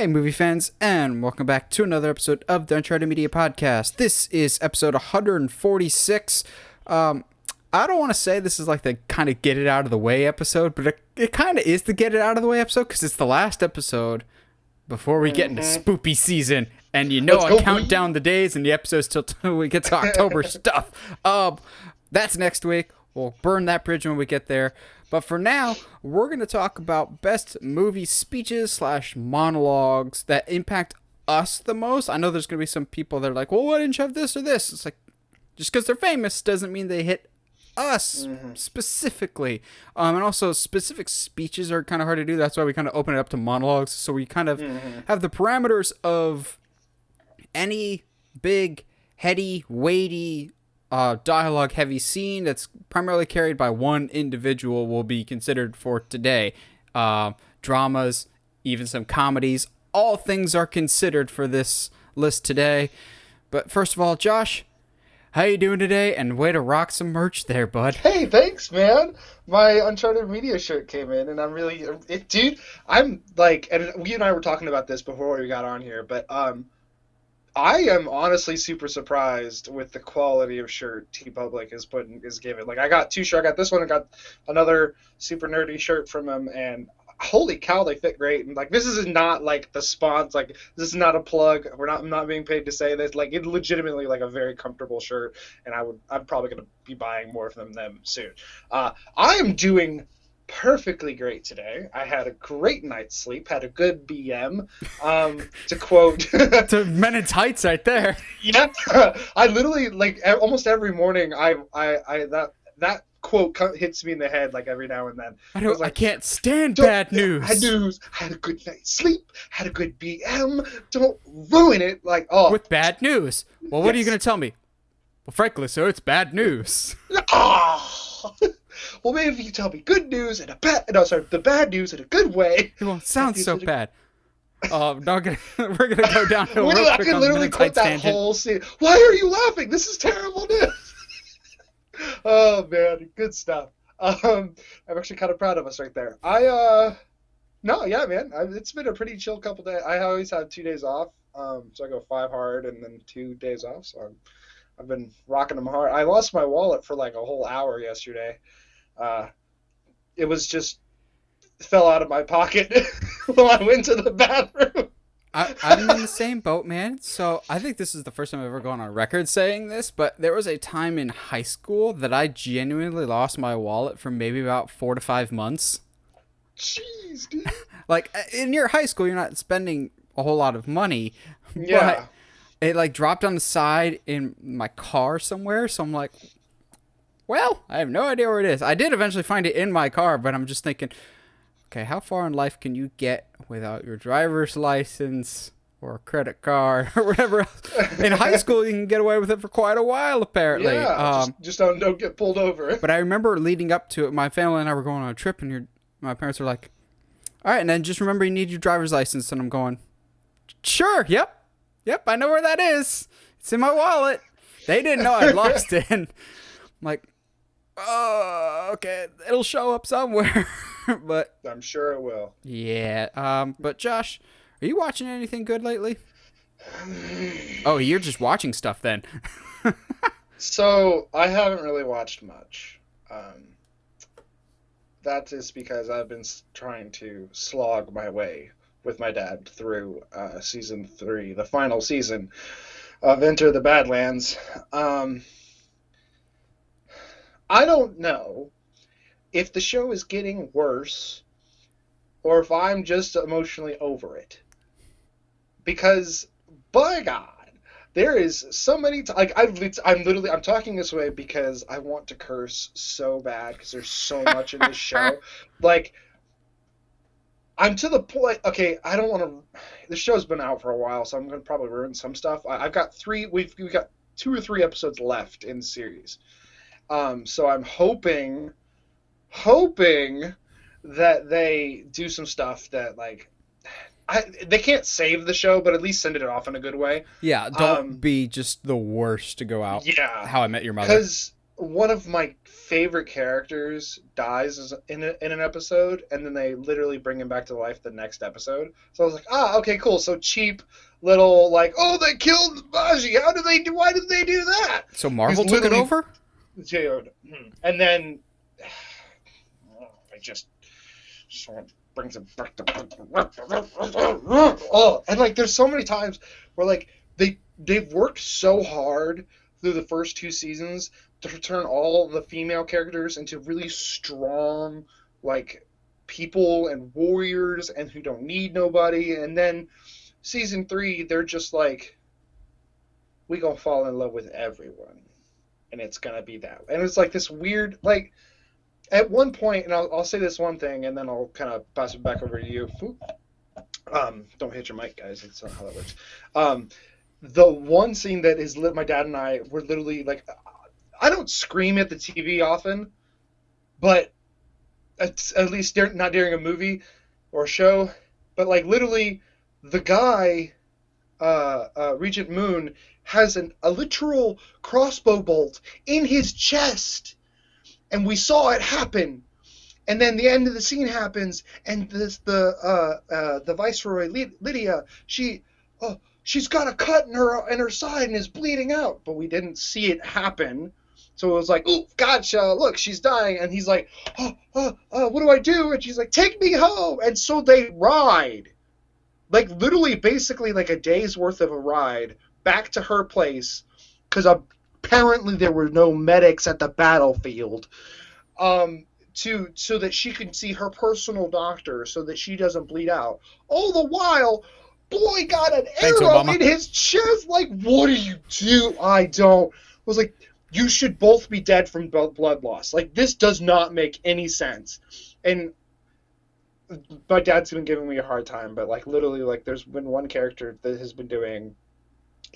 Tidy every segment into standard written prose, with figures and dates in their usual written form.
Hey, movie fans, and welcome back to another episode of the Uncharted Media Podcast. This is episode 146. I don't want to say this is like the kind of get it out of the way episode, but it kind of is the get it out of the way episode because it's the last episode before we get into spoopy season. And I count down the days and the episodes till we get to October stuff. That's next week. We'll burn that bridge when we get there. But for now, we're going to talk about best movie speeches / monologues that impact us the most. I know there's going to be some people that are like, well, why didn't you have this or this? It's like, just because they're famous doesn't mean they hit us specifically. And also, specific speeches are kind of hard to do. That's why we kind of open it up to monologues. So we kind of have the parameters of any big, heady, weighty, dialogue heavy scene that's primarily carried by one individual will be considered for today. Dramas, even some comedies, all things are considered for this list today. But first of all, Josh, how you doing today? And way to rock some merch there, bud. Hey, thanks, man. My Uncharted Media shirt came in, and I'm really, dude, I'm like, and you and I were talking about this before we got on here, but I am honestly super surprised with the quality of shirt TeePublic is giving. Like, I got two shirts. I got this one. I got another super nerdy shirt from them, and holy cow, they fit great. And like, this is not like the sponsor. Like, this is not a plug. I'm not being paid to say this. Like, it legitimately like a very comfortable shirt, and I'm probably gonna be buying more from them soon. I am doing perfectly great today. I had a great night's sleep, had a good BM. To quote to Men in Tights right there. Yeah. I literally, like, almost every morning that quote hits me in the head like every now and then. I can't stand bad news. Bad news. Had a good night's sleep, had a good BM. Don't ruin it with bad news. Well, what are you going to tell me? Well, frankly, sir, it's bad news. Well, maybe if you tell me good news and the bad news in a good way. It won't sound so bad. We're gonna go down to I can literally quote that whole scene. Why are you laughing? This is terrible news. Oh man, good stuff. I'm actually kind of proud of us right there. It's been a pretty chill couple days. I always have 2 days off, so I go 5 hard and then 2 days off. So I've been rocking them hard. I lost my wallet for like a whole hour yesterday. It was just fell out of my pocket when I went to the bathroom. I'm in the same boat, man. So I think this is the first time I've ever gone on record saying this, but there was a time in high school that I genuinely lost my wallet for maybe about 4 to 5 months. Jeez, dude. Like, in your high school, you're not spending a whole lot of money. Yeah. But it like dropped on the side in my car somewhere, so I'm like, well, I have no idea where it is. I did eventually find it in my car, but I'm just thinking, okay, how far in life can you get without your driver's license or a credit card or whatever else? In high school, you can get away with it for quite a while, apparently. Yeah, just don't get pulled over. But I remember leading up to it, my family and I were going on a trip, and my parents were like, all right, and then just remember you need your driver's license. And I'm going, sure, yep, I know where that is. It's in my wallet. They didn't know I lost it. And I'm like, oh, okay, it'll show up somewhere. But I'm sure it will. Yeah. But Josh, are you watching anything good lately? Oh, you're just watching stuff then. So I haven't really watched much. That is because I've been trying to slog my way with my dad through season 3, the final season of Enter the Badlands. I don't know if the show is getting worse or if I'm just emotionally over it. Because, by God, there is so many I'm talking this way because I want to curse so bad because there's so much in this show. Like, I'm to the point, okay, I don't want to, the show's been out for a while, so I'm going to probably ruin some stuff. I've got we've got 2 or 3 episodes left in the series. So I'm hoping that they do some stuff that, like, they can't save the show, but at least send it off in a good way. Yeah, don't be just the worst to go out. Yeah. How I Met Your Mother. one of my favorite characters dies in an episode, and then they literally bring him back to life the next episode. So I was like, okay, cool. So cheap little like, oh, they killed Baji. How did they do? Why did they do that? So Marvel took it over? Dude. And then I just someone brings it back to oh, and like there's so many times where like they've worked so hard through the first 2 seasons to turn all the female characters into really strong like people and warriors and who don't need nobody, and then season 3 they're just like, we gonna fall in love with everyone and it's gonna be that, and it's like this weird like at one point, and I'll say this one thing and then I'll kind of pass it back over to you. Don't hit your mic, guys, that's not how that works. The one scene that is lit, my dad and I were literally like, I don't scream at the TV often, but at least not during a movie or a show, but like literally the guy, Regent Moon, has a literal crossbow bolt in his chest, and we saw it happen. And then the end of the scene happens, and the Viceroy Lydia, she's got a cut in her side and is bleeding out, but we didn't see it happen. So it was like, oh, gotcha, look, she's dying. And he's like, what do I do? And she's like, take me home. And so they ride, like literally basically like a day's worth of a ride back to her place, because apparently there were no medics at the battlefield, so that she can see her personal doctor so that she doesn't bleed out. All the while, boy got an arrow in his chest. Like, what do you do? I don't. I was like, you should both be dead from blood loss. Like, this does not make any sense. And my dad's been giving me a hard time, but like literally, like there's been one character that has been doing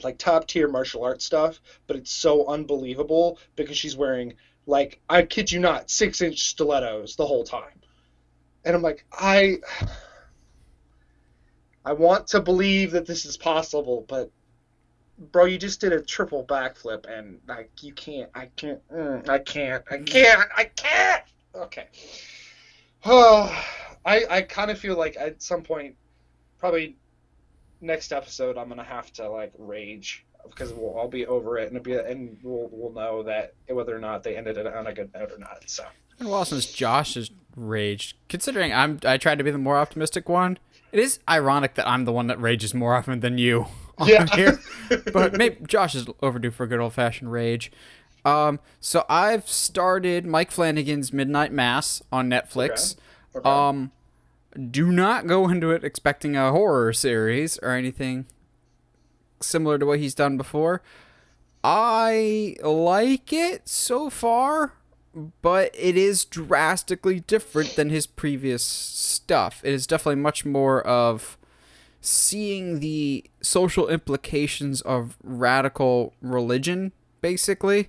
like top tier martial arts stuff, but it's so unbelievable because she's wearing, like, I kid you not, 6-inch stilettos the whole time. And I'm like, I want to believe that this is possible, but bro, you just did a triple backflip, and like I can't. Okay. Oh, I kind of feel like at some point, probably next episode, I'm gonna have to like rage because we'll all be over it, and we'll know that whether or not they ended it on a good note or not. So. And well, since Josh has raged, considering I tried to be the more optimistic one, it is ironic that I'm the one that rages more often than you on here. But maybe Josh is overdue for a good old-fashioned rage. So I've started Mike Flanagan's Midnight Mass on Netflix. Okay. Do not go into it expecting a horror series or anything similar to what he's done before. I like it so far, but it is drastically different than his previous stuff. It is definitely much more of seeing the social implications of radical religion, basically.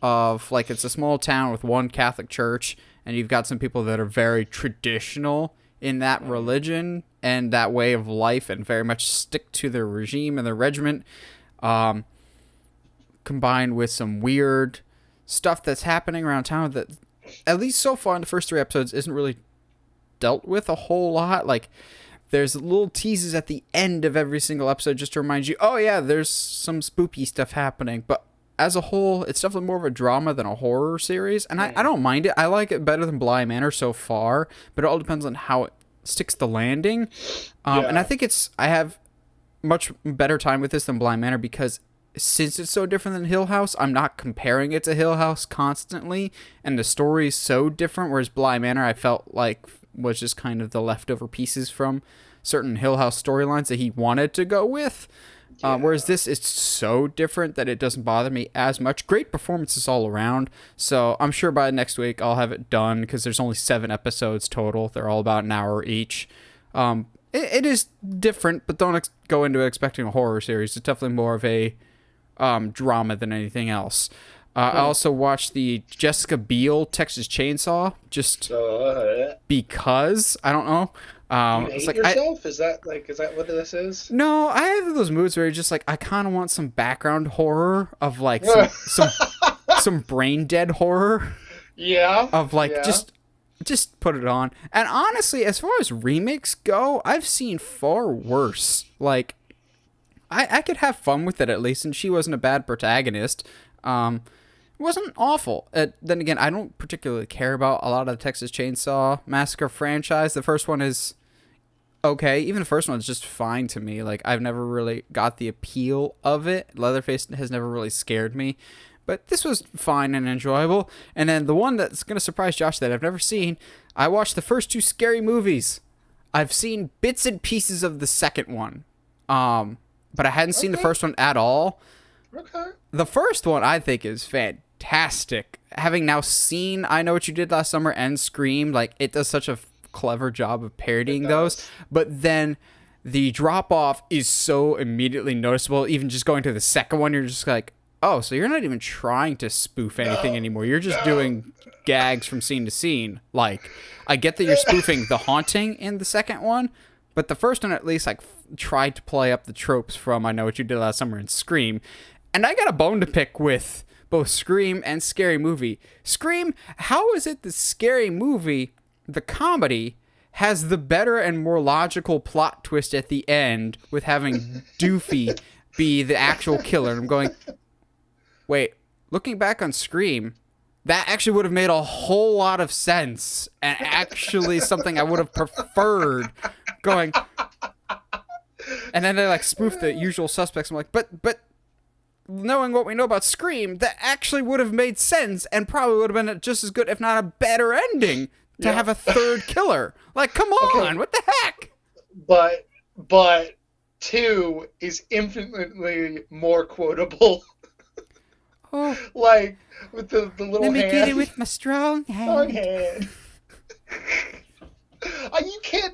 Of, like, it's a small town with one Catholic church, and you've got some people that are very traditional in that religion and that way of life and very much stick to their regime and their regiment, combined with some weird stuff that's happening around town that, at least so far in the first 3 episodes, isn't really dealt with a whole lot. Like, there's little teases at the end of every single episode just to remind you, oh yeah, there's some spooky stuff happening, but as a whole, it's definitely more of a drama than a horror series, and I don't mind it. I like it better than Bly Manor so far, but it all depends on how it sticks the landing. And I think I have much better time with this than Bly Manor because since it's so different than Hill House, I'm not comparing it to Hill House constantly, and the story is so different, whereas Bly Manor I felt like was just kind of the leftover pieces from certain Hill House storylines that he wanted to go with. Whereas this is so different that it doesn't bother me as much. Great performances all around. So I'm sure by next week I'll have it done because there's only 7 episodes total. They're all about an hour each. It is different, but don't go into it expecting a horror series. It's definitely more of a drama than anything else. I also watched the Jessica Biel Texas Chainsaw just because. I don't know. You hate yourself? Is that what this is? No, I have those moods where you're just like, I kind of want some background horror of like some some brain dead horror. Yeah. Of like yeah. just put it on. And honestly, as far as remakes go, I've seen far worse. Like I could have fun with it at least, and she wasn't a bad protagonist. It wasn't awful. Then again, I don't particularly care about a lot of the Texas Chainsaw Massacre franchise. The first one is okay. Even the first one is just fine to me. Like, I've never really got the appeal of it. Leatherface has never really scared me. But this was fine and enjoyable. And then the one that's going to surprise Josh that I've never seen, I watched the first 2 Scary Movies. I've seen bits and pieces of the second one. But I hadn't seen the first one at all. Okay. The first one I think is fantastic. Having now seen I Know What You Did Last Summer and Scream, like, it does such a clever job of parodying those. But then the drop off is so immediately noticeable. Even just going to the second one, you're just like, oh, so you're not even trying to spoof anything anymore. You're just doing gags from scene to scene. Like, I get that you're spoofing The Haunting in the second one, but the first one at least like tried to play up the tropes from I Know What You Did Last Summer and Scream. And I got a bone to pick with both Scream and Scary Movie. Scream, how is it the Scary Movie, the comedy, has the better and more logical plot twist at the end with having Doofy be the actual killer? And I'm going, wait, looking back on Scream, that actually would have made a whole lot of sense and actually something I would have preferred going. And then they like spoof the usual suspects. I'm like, but knowing what we know about Scream, that actually would have made sense and probably would have been just as good, if not a better ending to have a third killer. Like, come on, what the heck? But 2 is infinitely more quotable. Oh, like with the little let me hand. get it with my strong hand. You can't.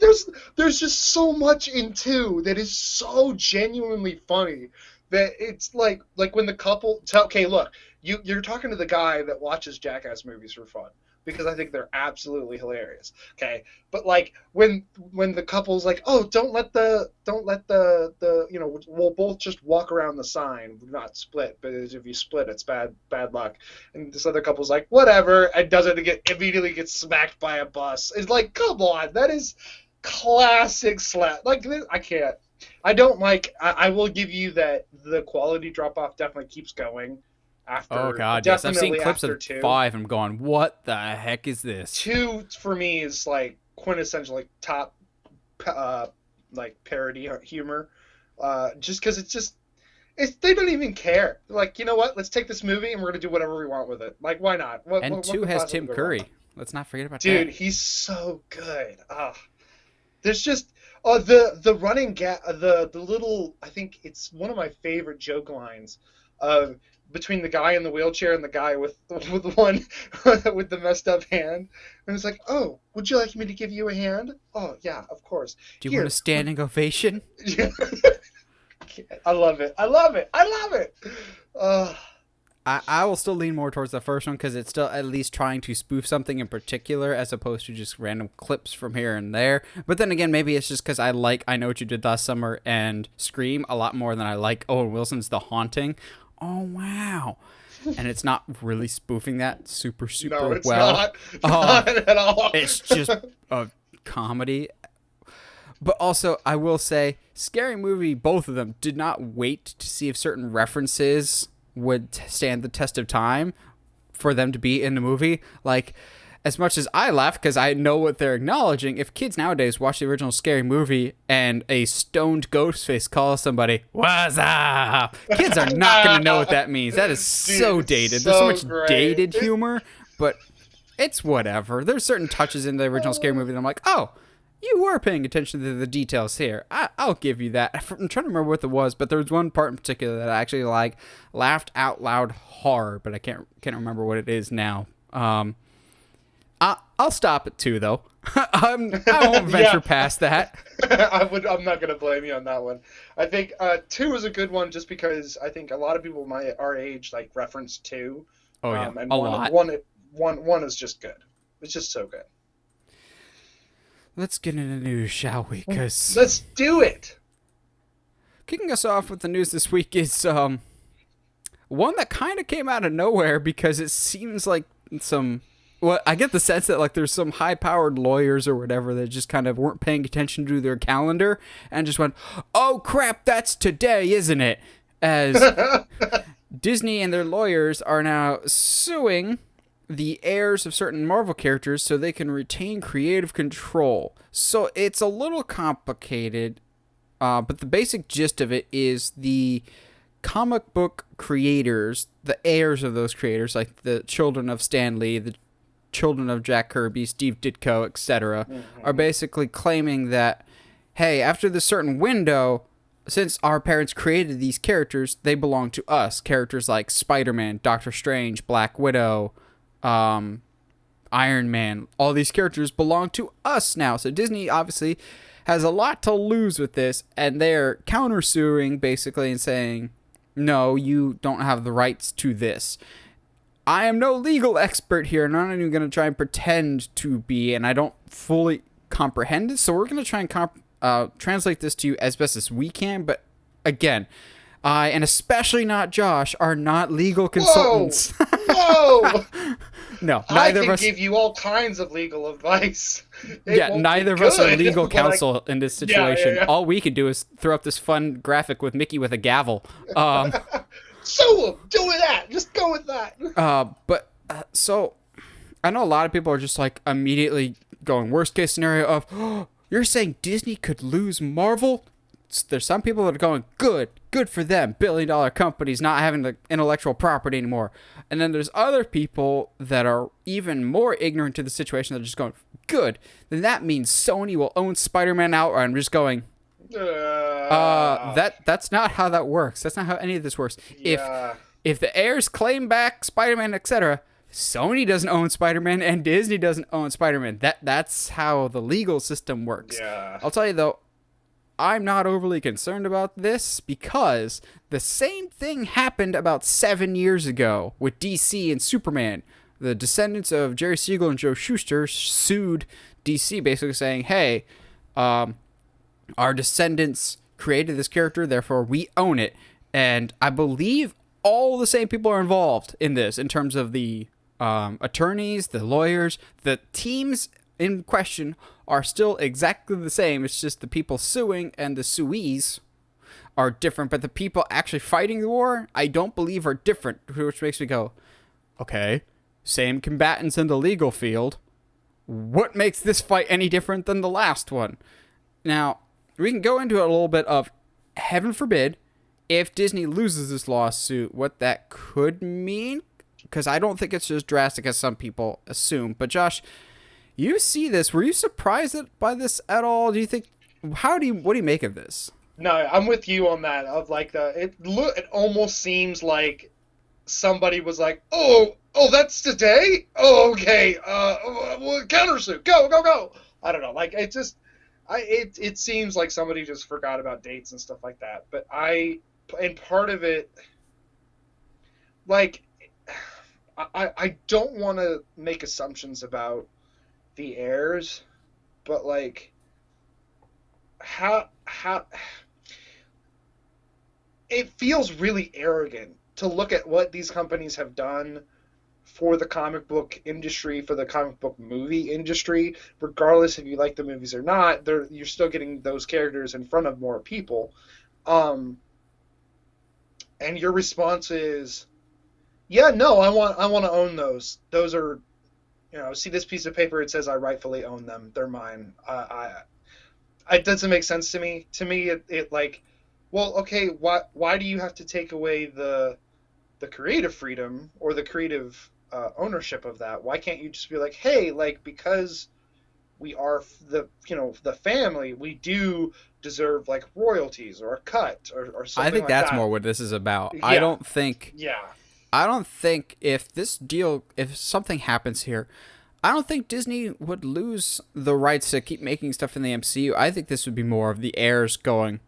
There's just so much in 2 that is so genuinely funny that it's like when the couple. Okay, look, you're talking to the guy that watches Jackass movies for fun, because I think they're absolutely hilarious. Okay, but like when the couple's like, oh, don't let the we'll both just walk around the sign, not split, but if you split, it's bad luck. And this other couple's like, whatever, and doesn't immediately get smacked by a bus. It's like, come on, that is classic slap. Like, I can't. I don't like. I will give you that the quality drop off definitely keeps going. After, oh god, yes, I've seen clips of 2. 5 and I'm going, what the heck is this? 2 for me is like quintessential, like top like parody humor, just because they don't even care. They're like, you know what, let's take this movie and we're gonna do whatever we want with it. Like, why not? And 2 has Tim Curry. Let's not forget about that. Dude, he's so good. There's just the running the little, I think it's one of my favorite joke lines of between the guy in the wheelchair and the guy with one with the messed up hand. And it's like, oh, would you like me to give you a hand? Oh, yeah, of course. Do you want a standing ovation? I love it. I will still lean more towards the first one because it's still at least trying to spoof something in particular as opposed to just random clips from here and there. But then again, maybe it's just because I like I Know What You Did Last Summer and Scream a lot more than I like Owen Wilson's The Haunting. Oh, wow. And it's not really spoofing that super no, it's well. Not at all. It's just a comedy. But also, I will say, Scary Movie, both of them, did not wait to see if certain references would stand the test of time for them to be in the movie. Like, as much as I laugh because I know what they're acknowledging, if kids nowadays watch the original Scary Movie and a stoned Ghostface calls somebody, "What's up?" kids are not going to know what that means. That is so dated. There's so much dated humor, but it's whatever. There's certain touches in the original Scary Movie that I'm like, oh, you were paying attention to the details here. I'll give you that. I'm trying to remember what it was, but there was one part in particular that I actually laughed out loud hard, but I can't remember what it is now. I'll stop at 2 though. I won't venture past that. I'm not gonna blame you on that one. I think 2 is a good one just because I think a lot of people our age like reference 2. Oh yeah, and a lot. One is just good. It's just so good. Let's get into the news, shall we? Let's do it. Kicking us off with the news this week is one that kind of came out of nowhere because it seems like well, I get the sense that like there's some high-powered lawyers or whatever that just kind of weren't paying attention to their calendar and just went, "Oh crap, that's today, isn't it?" As Disney and their lawyers are now suing the heirs of certain Marvel characters so they can retain creative control. So it's a little complicated, but the basic gist of it is the comic book creators, the heirs of those creators, like the children of Stan Lee, the children of Jack Kirby, Steve Ditko, etc., are basically claiming that, hey, after this certain window, since our parents created these characters, they belong to us. Characters like Spider-Man, Doctor Strange, Black Widow, Iron Man, all these characters belong to us now. So Disney obviously has a lot to lose with this, and they're countersuing basically and saying, no, you don't have the rights to this. I am no legal expert here, and I'm not even going to try and pretend to be, and I don't fully comprehend it, so we're going to try and translate this to you as best as we can, but again, I, and especially not Josh, are not legal consultants. Whoa! No, neither of us. I can give you all kinds of legal advice. Neither of us are legal counsel in this situation. Yeah. All we can do is throw up this fun graphic with Mickey with a gavel. Sue him! Do that! Just go with that! So, I know a lot of people are just like immediately going worst case scenario of, oh, you're saying Disney could lose Marvel? There's some people that are going, good for them, billion-dollar companies not having the intellectual property anymore. And then there's other people that are even more ignorant to the situation that are just going, good, then that means Sony will own Spider-Man outright. I'm just going, that's not how that works. That's not how any of this works. Yeah. If the heirs claim back Spider-Man, etc., Sony doesn't own Spider-Man and Disney doesn't own Spider-Man. That's how the legal system works. Yeah. I'll tell you though, I'm not overly concerned about this because the same thing happened about 7 years ago with DC and Superman. The descendants of Jerry Siegel and Joe Shuster sued DC basically saying, hey, our descendants created this character, therefore we own it. And I believe all the same people are involved in this in terms of the attorneys, the lawyers, the teams in question are still exactly the same. It's just the people suing and the suees are different, but the people actually fighting the war, I don't believe are different, which makes me go, okay, same combatants in the legal field. What makes this fight any different than the last one? Now, we can go into a little bit of, heaven forbid, if Disney loses this lawsuit, what that could mean, because I don't think it's as drastic as some people assume. But Josh, you see this. Were you surprised by this at all? Do you think? What do you make of this? No, I'm with you on that. Of like it almost seems like somebody was like, oh, that's today. Oh, okay. Countersuit. Go. I don't know. Like it seems like somebody just forgot about dates and stuff like that. But and part of it, like, I don't want to make assumptions about the heirs, but like how it feels really arrogant to look at what these companies have done for the comic book industry, for the comic book movie industry, regardless if you like the movies or not. You're still getting those characters in front of more people, and your response is, yeah, no, I want to own those. Those are, see this piece of paper, it says I rightfully own them. They're mine. It doesn't make sense to me. To me, it like, well, okay, why do you have to take away the creative freedom or the creative ownership of that? Why can't you just be like, hey, like, because we are the family, we do deserve like royalties or a cut or something. I think like that's that. more what this is about. Yeah. I don't think if something happens here, I don't think Disney would lose the rights to keep making stuff in the MCU. I think this would be more of the heirs going,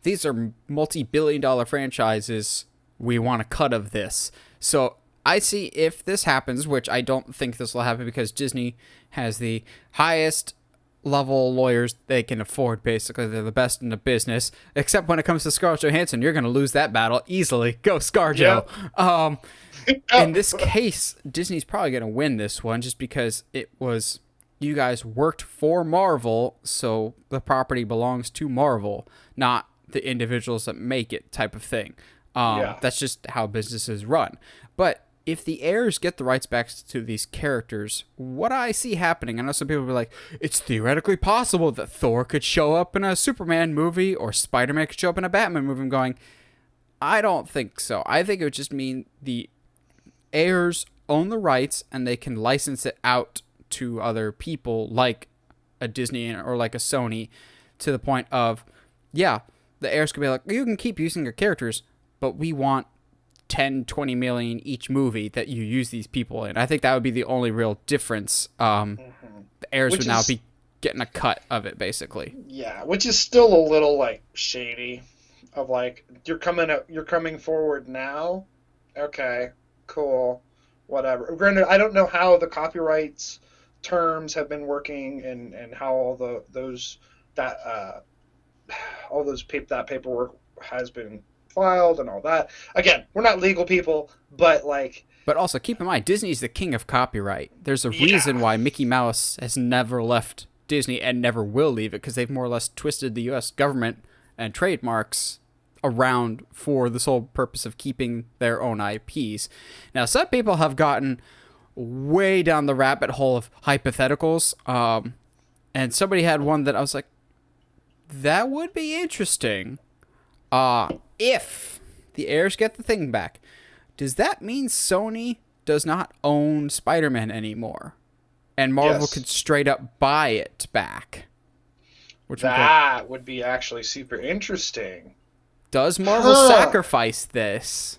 these are multi-billion-dollar franchises, we want a cut of this. So I see if this happens, which I don't think this will happen because Disney has the highest level lawyers they can afford, basically. They're the best in the business. Except when it comes to Scarlett Johansson, you're going to lose that battle easily. Go ScarJo. In this case, Disney's probably going to win this one just because it was, you guys worked for Marvel, so the property belongs to Marvel, not the individuals that make it type of thing. That's just how businesses run. But if the heirs get the rights back to these characters, what I see happening, I know some people will be like, it's theoretically possible that Thor could show up in a Superman movie or Spider-Man could show up in a Batman movie. I'm going, I don't think so. I think it would just mean the heirs own the rights and they can license it out to other people like a Disney or like a Sony, to the point of, the heirs could be like, you can keep using your characters, but we want 10, 20 million each movie that you use these people in. I think that would be the only real difference. The heirs would now be getting a cut of it, basically. Yeah, which is still a little like shady. Of like, you're coming forward now. Okay, cool, whatever. Granted, I don't know how the copyrights terms have been working and how all that paperwork has been filed and all that. Again, we're not legal people, but like. But also keep in mind, Disney's the king of copyright. There's a reason why Mickey Mouse has never left Disney and never will leave it, because they've more or less twisted the U.S. government and trademarks around for the sole purpose of keeping their own IPs. Now, some people have gotten way down the rabbit hole of hypotheticals, and somebody had one that I was like, that would be interesting. If the heirs get the thing back, does that mean Sony does not own Spider-Man anymore? And Marvel could straight up buy it back? That would be actually super interesting. Does Marvel sacrifice this?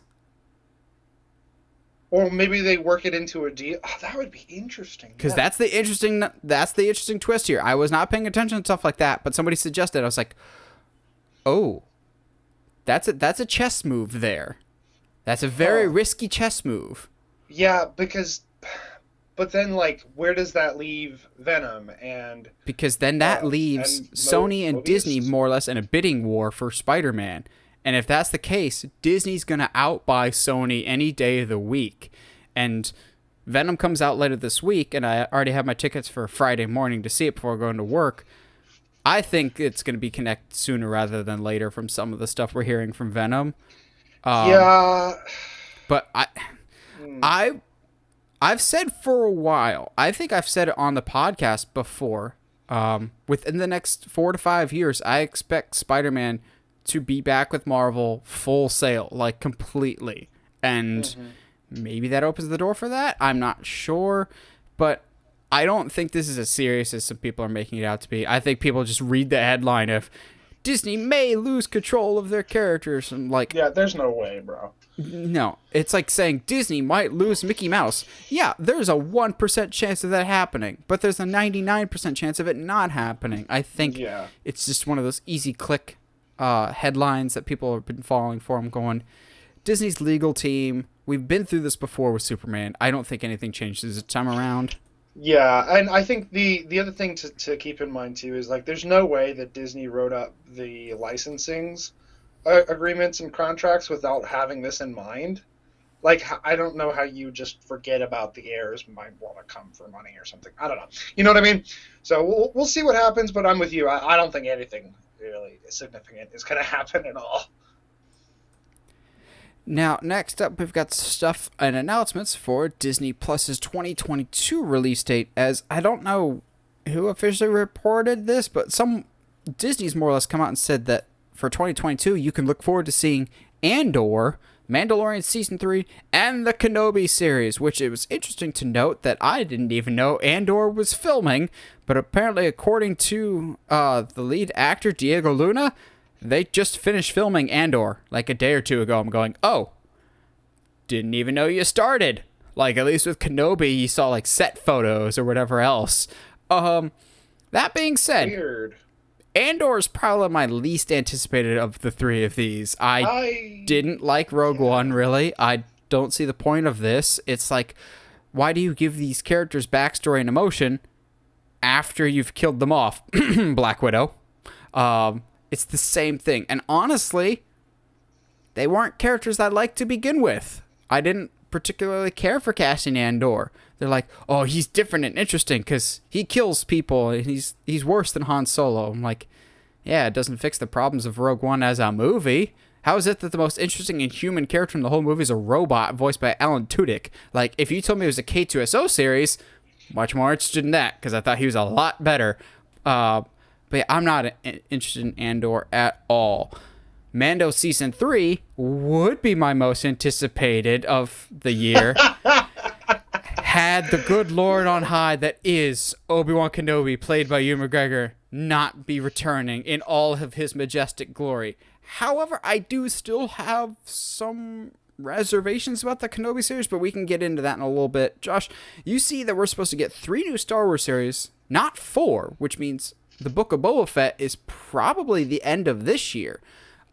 Or maybe they work it into a deal. Oh, that would be interesting. Because that's the interesting twist here. I was not paying attention to stuff like that, but somebody suggested. I was like, oh, that's a chess move there. That's a very risky chess move. Yeah, but then, like, where does that leave Venom? Because then that leaves Sony and Disney more or less in a bidding war for Spider-Man. And if that's the case, Disney's going to outbuy Sony any day of the week. And Venom comes out later this week, and I already have my tickets for Friday morning to see it before going to work. I think it's going to be connected sooner rather than later from some of the stuff we're hearing from Venom. But I've said for a while, I think I've said it on the podcast before, within the next 4 to 5 years, I expect Spider-Man to be back with Marvel full sail, like completely. And maybe that opens the door for that. I'm not sure. But I don't think this is as serious as some people are making it out to be. I think people just read the headline of Disney may lose control of their characters. And like, yeah, there's no way, bro. No, it's like saying Disney might lose Mickey Mouse. Yeah, there's a 1% chance of that happening, but there's a 99% chance of it not happening. I think it's just one of those easy click headlines that people have been falling for. I'm going, Disney's legal team, we've been through this before with Superman. I don't think anything changes this time around. Yeah, and I think the other thing to keep in mind, too, is like there's no way that Disney wrote up the licensings agreements and contracts without having this in mind. Like, I don't know how you just forget about the heirs might want to come for money or something. I don't know. You know what I mean? So we'll see what happens, but I'm with you. I don't think anything really significant is going to happen at all. Now, next up, we've got stuff and announcements for Disney Plus's 2022 release date, as I don't know who officially reported this, but Disney's more or less come out and said that for 2022, you can look forward to seeing Andor, Mandalorian Season 3, and the Kenobi series, which it was interesting to note that I didn't even know Andor was filming, but apparently according to the lead actor, Diego Luna, they just finished filming Andor like a day or two ago. I'm going, oh, didn't even know you started. Like, at least with Kenobi, you saw like set photos or whatever else. That being said, weird. Andor is probably my least anticipated of the three of these. I didn't like Rogue One, really. I don't see the point of this. It's like, why do you give these characters backstory and emotion after you've killed them off, Black Widow. It's the same thing. And honestly, they weren't characters I liked to begin with. I didn't particularly care for Cassian Andor. They're like, oh, he's different and interesting because he kills people and he's worse than Han Solo. I'm like, yeah, it doesn't fix the problems of Rogue One as a movie. How is it that the most interesting and human character in the whole movie is a robot voiced by Alan Tudyk? Like, if you told me it was a K2SO series, much more interested in that because I thought he was a lot better. But yeah, I'm not interested in Andor at all. Mando Season 3 would be my most anticipated of the year. Had the good Lord on high that is Obi-Wan Kenobi, played by Ewan McGregor, not be returning in all of his majestic glory. However, I do still have some reservations about the Kenobi series, but we can get into that in a little bit. Josh, you see that we're supposed to get 3 new Star Wars series, not 4, which means the Book of Boba Fett is probably the end of this year.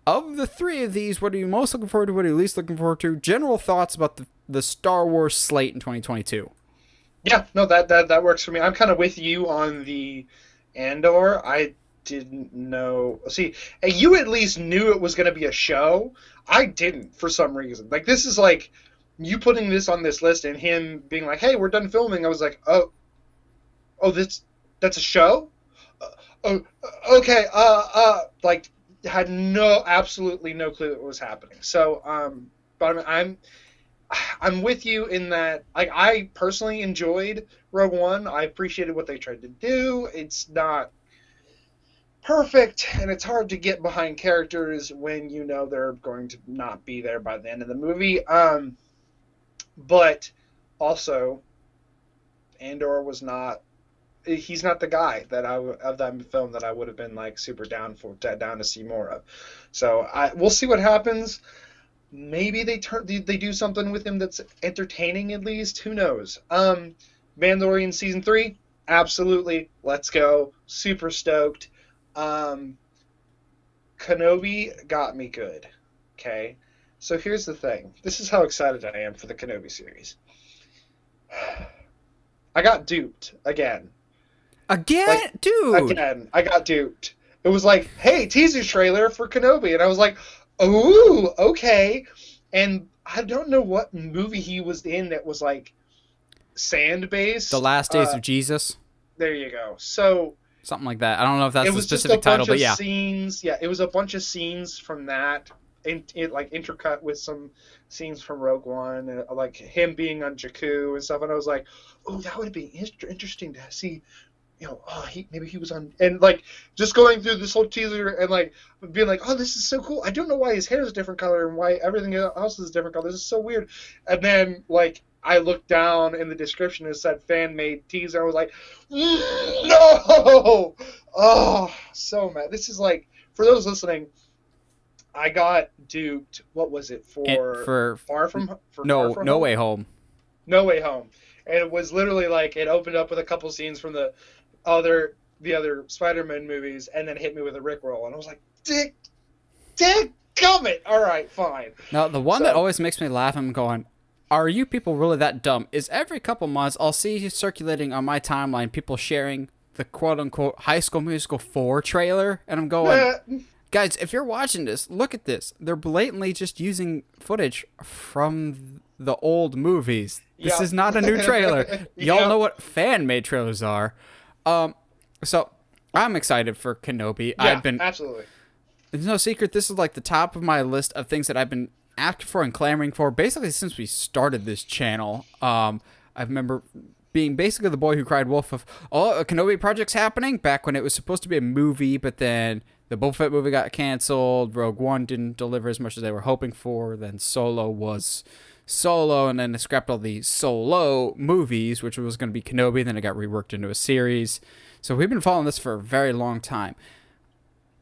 Of the 3 of these, what are you most looking forward to? What are you least looking forward to? General thoughts about the Star Wars slate in 2022. Yeah, no, that works for me. I'm kind of with you on the Andor. I didn't know. See, you at least knew it was going to be a show. I didn't for some reason. Like, this is like you putting this on this list and him being like, "Hey, we're done filming." I was like, "Oh, that's a show." Okay. Like, had absolutely no clue what was happening. So, but I'm with you in that. Like, I personally enjoyed Rogue One. I appreciated what they tried to do. It's not perfect, and it's hard to get behind characters when you know they're going to not be there by the end of the movie. But also, Andor was not. He's not the guy that of that film that I would have been like super down to see more of. So we'll see what happens. Maybe they do something with him that's entertaining at least. Who knows? Mandalorian season 3, absolutely. Let's go. Super stoked. Kenobi got me good. Okay, so here's the thing. This is how excited I am for the Kenobi series. I got duped again. Dude. Again, I got duped. It was like, hey, teaser trailer for Kenobi. And I was like, ooh, okay. And I don't know what movie he was in that was like sand-based. The Last Days of Jesus. There you go. So something like that. I don't know if that's the specific title, but yeah. Scenes. Yeah, it was a bunch of scenes from that. It like intercut with some scenes from Rogue One, like him being on Jakku and stuff. And I was like, oh, that would be interesting to see. You know, maybe he was on, and like just going through this whole teaser and like being like, oh, this is so cool. I don't know why his hair is a different color and why everything else is a different color. This is so weird. And then like I looked down in the description and it said fan made teaser. I was like, no, oh, so mad. This is like, for those listening, I got duped. What was it for No Way Home. No Way Home. And it was literally like it opened up with a couple scenes from the other Spider-Man movies, and then hit me with a Rickroll, and I was like, "Dick, gummit! All right, fine." Now the one that always makes me laugh, I'm going, "Are you people really that dumb?" Is every couple months I'll see circulating on my timeline people sharing the quote-unquote High School Musical 4 trailer, and I'm going, guys, if you're watching this, look at this. They're blatantly just using footage from the old movies. This is not a new trailer. Y'all know what fan-made trailers are. So I'm excited for Kenobi. Yeah, absolutely. It's no secret, this is like the top of my list of things that I've been asking for and clamoring for basically since we started this channel. I remember being basically the boy who cried wolf of, a Kenobi project's happening, back when it was supposed to be a movie, but then the Boba Fett movie got canceled, Rogue One didn't deliver as much as they were hoping for, then Solo was Solo, and then they scrapped all the Solo movies, which was going to be Kenobi, then it got reworked into a series. So we've been following this for a very long time.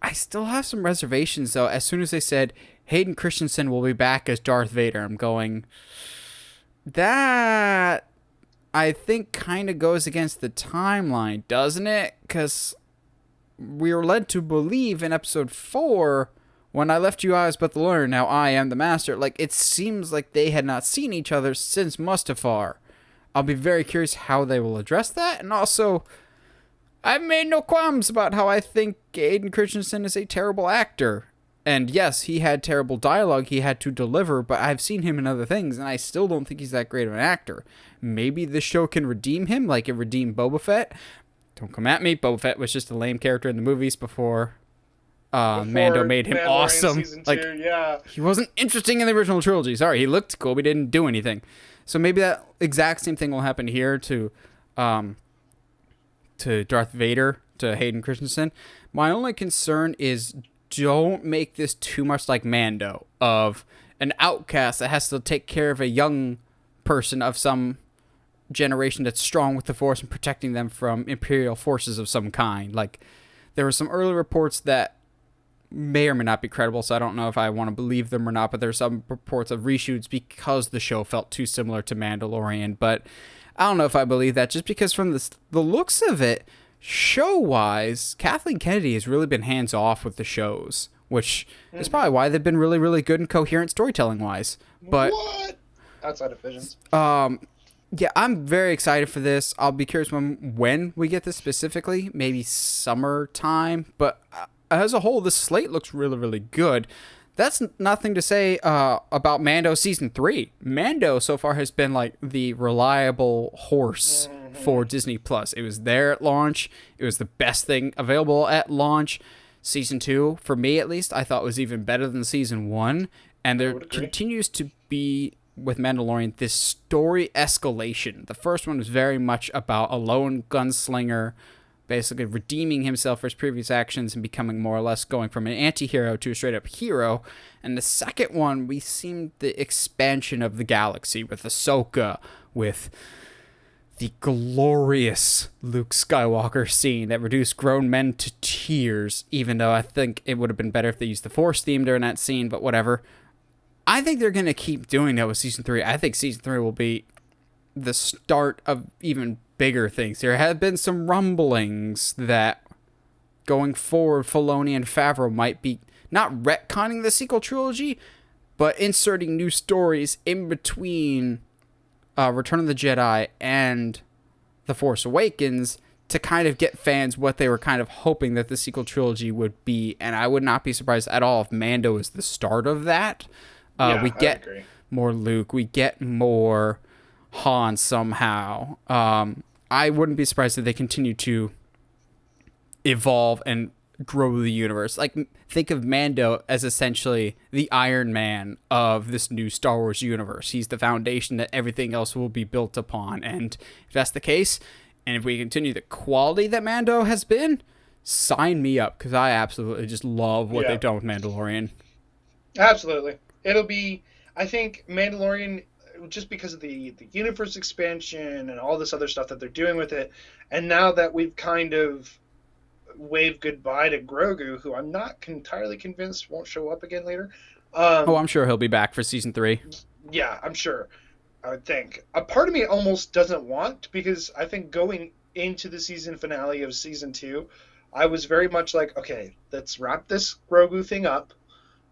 I still have some reservations, though. As soon as they said Hayden Christensen will be back as Darth Vader, I'm going, that I think kind of goes against the timeline, doesn't it? Because we were led to believe in episode 4, when I left you I was but to learn, now I am the master. Like, it seems like they had not seen each other since Mustafar. I'll be very curious how they will address that. And also, I've made no qualms about how I think Aiden Christensen is a terrible actor. And yes, he had terrible dialogue he had to deliver, but I've seen him in other things, and I still don't think he's that great of an actor. Maybe this show can redeem him, like it redeemed Boba Fett. Don't come at me. Boba Fett was just a lame character in the movies before Mando made him awesome. Season 2, yeah. He wasn't interesting in the original trilogy. Sorry, he looked cool, but he didn't do anything. So maybe that exact same thing will happen here to Darth Vader, to Hayden Christensen. My only concern is don't make this too much like Mando, of an outcast that has to take care of a young person of some generation that's strong with the Force and protecting them from Imperial forces of some kind. Like, there were some early reports that may or may not be credible, so I don't know if I want to believe them or not, but there's some reports of reshoots because the show felt too similar to Mandalorian, but I don't know if I believe that, just because from the looks of it, show-wise, Kathleen Kennedy has really been hands-off with the shows, which is probably why they've been really, really good and coherent storytelling-wise. But what? Outside of Visions. Yeah, I'm very excited for this. I'll be curious when we get this specifically, maybe summertime, but as a whole, this slate looks really, really good. That's nothing to say about Mando Season 3. Mando so far has been like the reliable horse for Disney+. It was there at launch. It was the best thing available at launch. Season 2, for me at least, I thought was even better than Season 1. And there continues to be, with Mandalorian, this story escalation. The first one was very much about a lone gunslinger basically redeeming himself for his previous actions and becoming more or less going from an anti-hero to a straight-up hero. And the second one, we seen the expansion of the galaxy with Ahsoka, with the glorious Luke Skywalker scene that reduced grown men to tears, even though I think it would have been better if they used the Force theme during that scene, but whatever. I think they're going to keep doing that with Season 3. I think Season 3 will be the start of even bigger things. There have been some rumblings that going forward, Filoni and Favreau might be not retconning the sequel trilogy, but inserting new stories in between Return of the Jedi and The Force Awakens to kind of get fans what they were kind of hoping that the sequel trilogy would be. And I would not be surprised at all if Mando is the start of that. We get more Luke, we get more Han somehow. I wouldn't be surprised if they continue to evolve and grow the universe. Like, think of Mando as essentially the Iron Man of this new Star Wars universe. He's the foundation that everything else will be built upon. And if that's the case, and if we continue the quality that Mando has been, sign me up, because I absolutely just love what they've done with Mandalorian. Absolutely. It'll be, I think, Mandalorian, just because of the universe expansion and all this other stuff that they're doing with it, and now that we've kind of waved goodbye to Grogu, who I'm not entirely convinced won't show up again later. I'm sure he'll be back for Season 3. Yeah, I'm sure. I would think. A part of me almost doesn't want, because I think going into the season finale of Season 2, I was very much like, okay, let's wrap this Grogu thing up,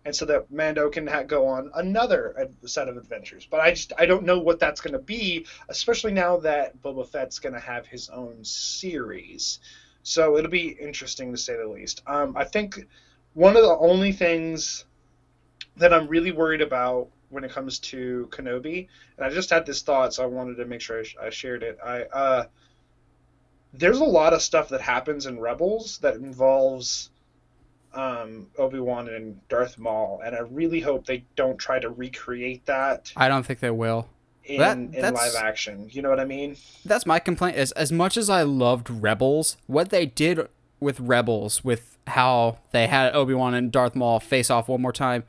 and so that Mando can go on another set of adventures. But I don't know what that's going to be, especially now that Boba Fett's going to have his own series. So it'll be interesting, to say the least. I think one of the only things that I'm really worried about when it comes to Kenobi, and I just had this thought, so I wanted to make sure I shared it. There's a lot of stuff that happens in Rebels that involves Obi-Wan and Darth Maul, and I really hope they don't try to recreate that. I don't think they will. In live action. You know what I mean? That's my complaint. As much as I loved Rebels, what they did with Rebels, with how they had Obi-Wan and Darth Maul face off one more time,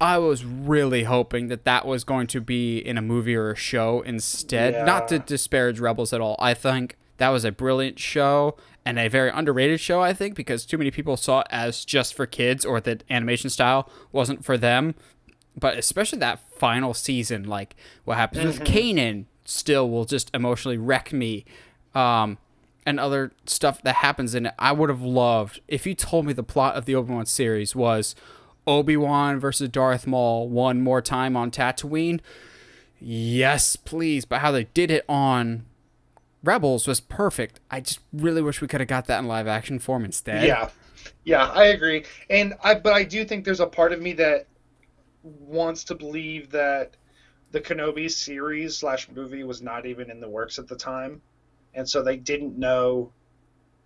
I was really hoping that was going to be in a movie or a show instead. Yeah. Not to disparage Rebels at all. I think that was a brilliant show and a very underrated show, I think, because too many people saw it as just for kids, or that animation style wasn't for them. But especially that final season, like what happens with Kanan, still will just emotionally wreck me. And other stuff that happens in it. I would have loved if you told me the plot of the Obi-Wan series was Obi-Wan versus Darth Maul one more time on Tatooine. Yes, please. But how they did it on Rebels was perfect. I just really wish we could have got that in live action form instead. Yeah, yeah, I agree. But I do think there's a part of me that wants to believe that the Kenobi series slash movie was not even in the works at the time, and so they didn't know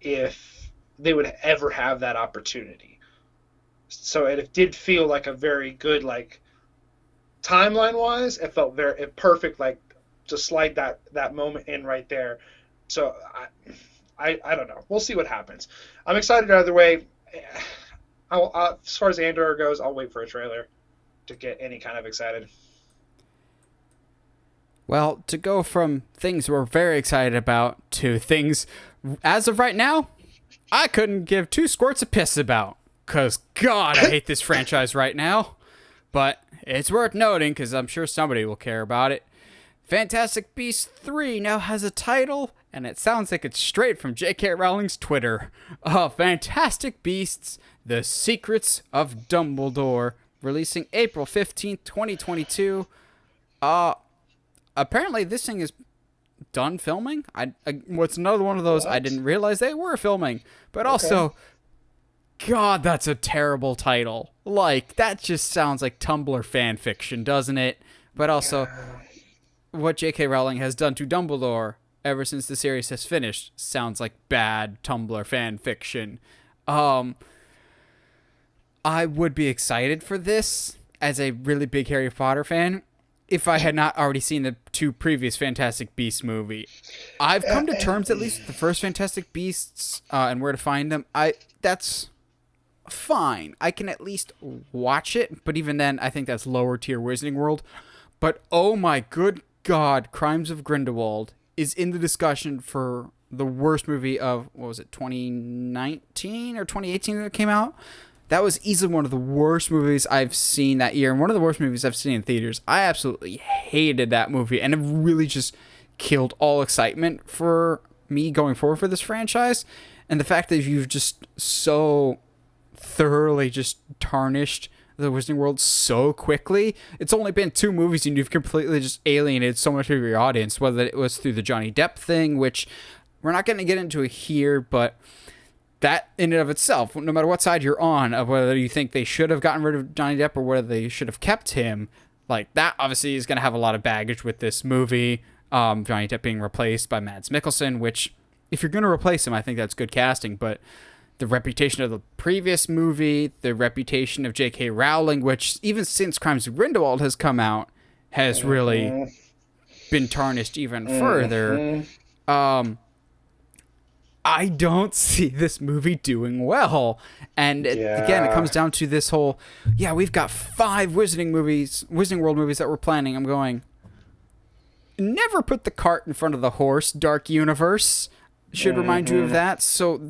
if they would ever have that opportunity. So it did feel like a very good, like, timeline wise, it felt very perfect, like, to slide that moment in right there. So I don't know. We'll see what happens. I'm excited either way. As far as Andor goes, I'll wait for a trailer to get any kind of excited. Well, to go from things we're very excited about to things, as of right now, I couldn't give two squirts of piss about. Because, God, I hate this franchise right now. But it's worth noting, because I'm sure somebody will care about it. Fantastic Beasts 3 now has a title, and it sounds like it's straight from J.K. Rowling's Twitter. Fantastic Beasts, The Secrets of Dumbledore, releasing April 15th, 2022. Apparently this thing is done filming. What's another one of those I didn't realize they were filming. But also, God, that's a terrible title. Like, that just sounds like Tumblr fan fiction, doesn't it? But also, what J.K. Rowling has done to Dumbledore ever since the series has finished sounds like bad Tumblr fan fiction. I would be excited for this as a really big Harry Potter fan if I had not already seen the two previous Fantastic Beasts movie. I've come to terms, at least with the first Fantastic Beasts and where to find them. That's fine. I can at least watch it, but even then, I think that's lower tier Wizarding World. But oh my good God, Crimes of Grindelwald is in the discussion for the worst movie of, what was it, 2019 or 2018 that it came out? That was easily one of the worst movies I've seen that year, and one of the worst movies I've seen in theaters. I absolutely hated that movie, and it really just killed all excitement for me going forward for this franchise. And the fact that you've just so thoroughly just tarnished the Wizarding World so quickly. It's only been 2 movies, and you've completely just alienated so much of your audience, whether it was through the Johnny Depp thing, which we're not going to get into it here, but that in and of itself, no matter what side you're on, of whether you think they should have gotten rid of Johnny Depp or whether they should have kept him, like, that obviously is going to have a lot of baggage with this movie. Johnny Depp being replaced by Mads Mikkelsen, which, if you're going to replace him, I think that's good casting, but the reputation of the previous movie, the reputation of J.K. Rowling, which even since Crimes of Grindelwald has come out, has really been tarnished even further. I don't see this movie doing well. And again, it comes down to this whole, we've got 5 Wizarding World movies that we're planning. I'm going, never put the cart in front of the horse, Dark Universe. Should remind you of that. So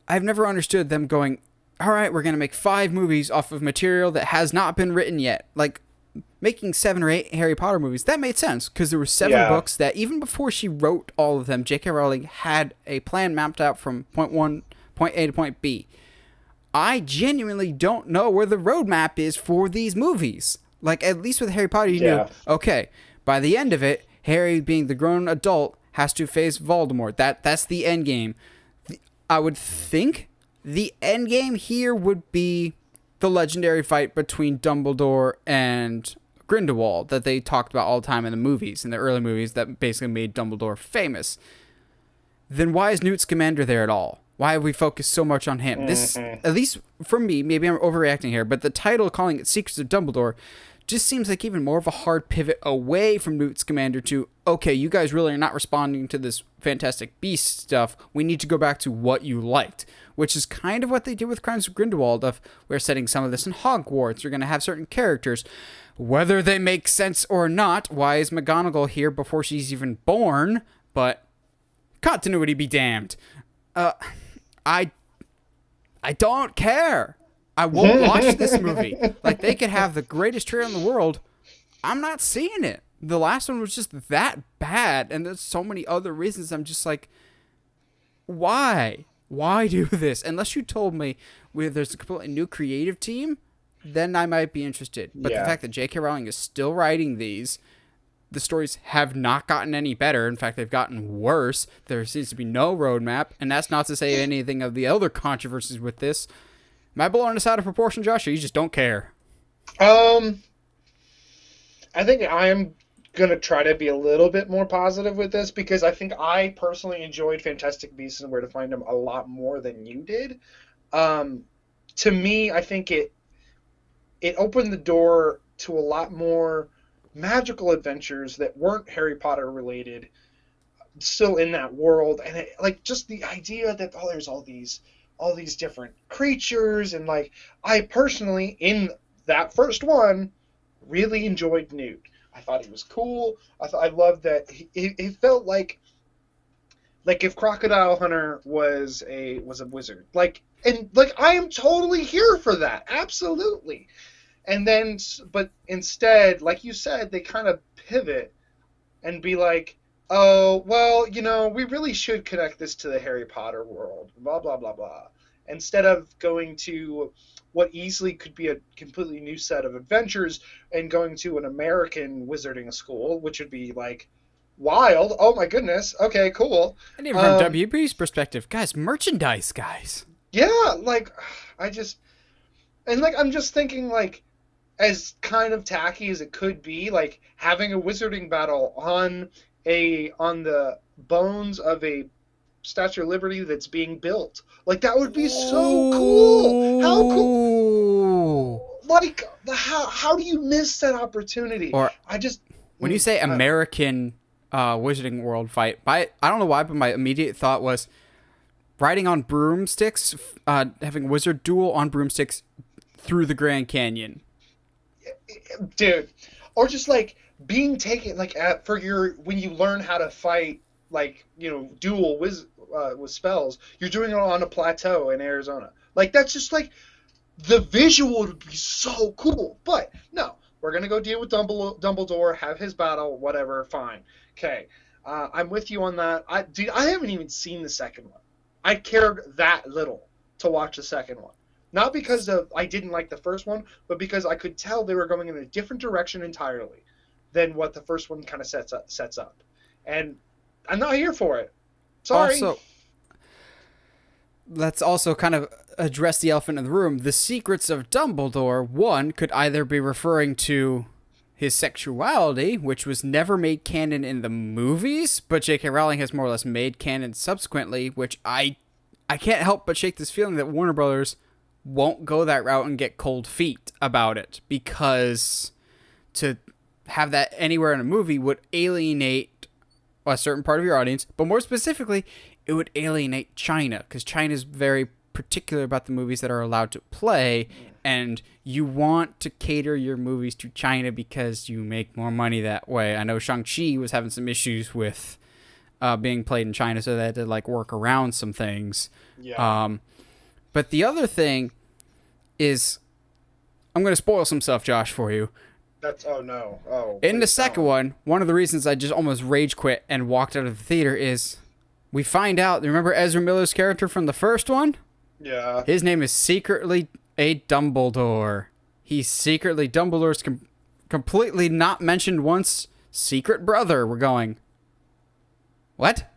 I've never understood them going, all right, we're going to make 5 movies off of material that has not been written yet. Like, making 7 or 8 Harry Potter movies, that made sense, because there were 7 books that, even before she wrote all of them, J.K. Rowling had a plan mapped out from point A to point B. I genuinely don't know where the roadmap is for these movies. Like, at least with Harry Potter, you knew, okay, by the end of it, Harry, being the grown adult, has to face Voldemort. That's the end game. I would think the end game here would be the legendary fight between Dumbledore and Grindelwald that they talked about all the time in the movies, in the early movies, that basically made Dumbledore famous. Then why is Newt Scamander there at all? Why have we focused so much on him? This, at least for me, maybe I'm overreacting here, but the title, calling it Secrets of Dumbledore, just seems like even more of a hard pivot away from Newt Scamander to, okay, you guys really are not responding to this Fantastic Beasts stuff. We need to go back to what you liked, which is kind of what they did with Crimes of Grindelwald. We're setting some of this in Hogwarts. You're going to have certain characters. Whether they make sense or not, why is McGonagall here before she's even born? But continuity be damned. I don't care. I won't watch this movie. Like, they could have the greatest trailer in the world. I'm not seeing it. The last one was just that bad, and there's so many other reasons. I'm just like, why? Why do this? Unless you told me there's a completely new creative team, then I might be interested. But the fact that J.K. Rowling is still writing these, the stories have not gotten any better. In fact, they've gotten worse. There seems to be no roadmap, and that's not to say anything of the other controversies with this. Am I blowing this out of proportion, Josh, or you just don't care? I think I'm gonna try to be a little bit more positive with this because I think I personally enjoyed Fantastic Beasts and Where to Find Them a lot more than you did. To me, I think it opened the door to a lot more magical adventures that weren't Harry Potter related, still in that world, and like just the idea that there's all these different creatures, and like I personally in that first one really enjoyed Newt. I thought he was cool. I loved that he felt like if Crocodile Hunter was a wizard, like, and like I am totally here for that, absolutely. And then, but instead, like you said, they kind of pivot and be like, oh, well, we really should connect this to the Harry Potter world, blah, blah, blah, blah. Instead of going to what easily could be a completely new set of adventures and going to an American wizarding school, which would be like wild. Oh my goodness. Okay, cool. And even from WB's perspective, guys, merchandise, guys. Yeah, like I'm just thinking, like, as kind of tacky as it could be, like having a wizarding battle on the bones of a Statue of Liberty that's being built. Like, that would be so cool. How cool? Like, how do you miss that opportunity? Or when you say American wizarding world fight, I don't know why, but my immediate thought was riding on broomsticks, having a wizard duel on broomsticks through the Grand Canyon. Dude, or just like being taken like when you learn how to fight, like, duel with spells, you're doing it on a plateau in Arizona. Like, that's just like the visual would be so cool. But no, we're gonna go deal with Dumbledore, have his battle, whatever, fine. Okay, I'm with you on that. I haven't even seen the second one. I cared that little to watch the second one. Not because I didn't like the first one, but because I could tell they were going in a different direction entirely than what the first one kind of sets up. And I'm not here for it. Sorry. Also, let's also kind of address the elephant in the room. The Secrets of Dumbledore, one, could either be referring to his sexuality, which was never made canon in the movies, but J.K. Rowling has more or less made canon subsequently, which I can't help but shake this feeling that Warner Brothers won't go that route and get cold feet about it, because to have that anywhere in a movie would alienate a certain part of your audience, but more specifically, it would alienate China, because China's very particular about the movies that are allowed to play, and you want to cater your movies to China because you make more money that way. I know Shang-Chi was having some issues with being played in China, so they had to like work around some things. Yeah. But the other thing is, I'm going to spoil some stuff, Josh, for you. Oh no. Oh. In the second one of the reasons I just almost rage quit and walked out of the theater is we find out, remember Ezra Miller's character from the first one? Yeah. His name is secretly a Dumbledore. He's secretly Dumbledore's completely not mentioned once secret brother. We're going, what?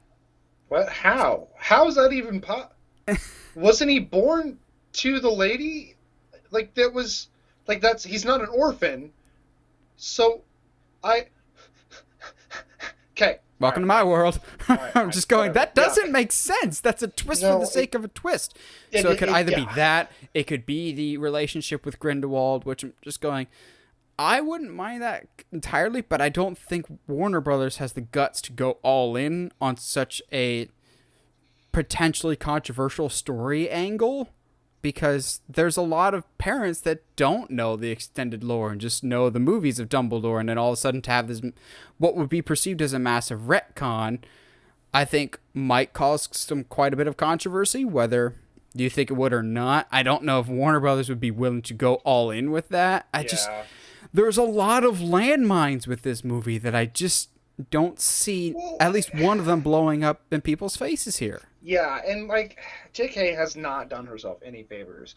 What? How? How is that even Wasn't he born to the lady? Like, that was... Like, he's not an orphan. So, Okay. Welcome to my world. Right, I'm just going, that doesn't make sense. That's a twist for the sake of a twist. So it could either be that, it could be the relationship with Grindelwald, which I'm just going, I wouldn't mind that entirely, but I don't think Warner Brothers has the guts to go all in on such a potentially controversial story angle, because there's a lot of parents that don't know the extended lore and just know the movies of Dumbledore, and then all of a sudden to have this, what would be perceived as a massive retcon, I think might cause quite a bit of controversy. Whether you think it would or not, I don't know if Warner Brothers would be willing to go all in with that. There's a lot of landmines with this movie that I just don't see at least one of them blowing up in people's faces here. Yeah, and like JK has not done herself any favors.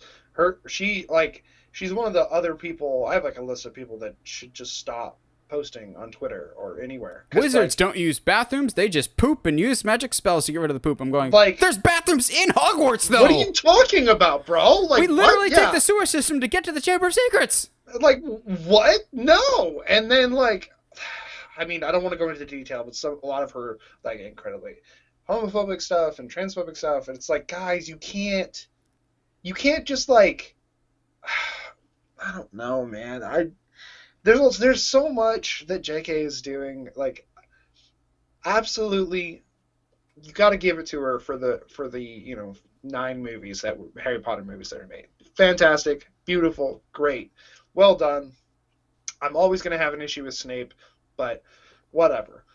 She's one of the other people. I have like a list of people that should just stop posting on Twitter or anywhere. Wizards don't use bathrooms; they just poop and use magic spells to get rid of the poop. I'm going. Like, there's bathrooms in Hogwarts, though. What are you talking about, bro? Like, we literally take the sewer system to get to the Chamber of Secrets. Like, what? No. And then, like, I mean, I don't want to go into detail, but a lot of her, like, incredibly homophobic stuff and transphobic stuff, and it's like, guys, you can't just, like, I don't know, man. There's so much that JK is doing, like, absolutely, you got to give it to her for the 9 movies Harry Potter movies that are made. Fantastic, beautiful, great. Well done. I'm always going to have an issue with Snape, but whatever.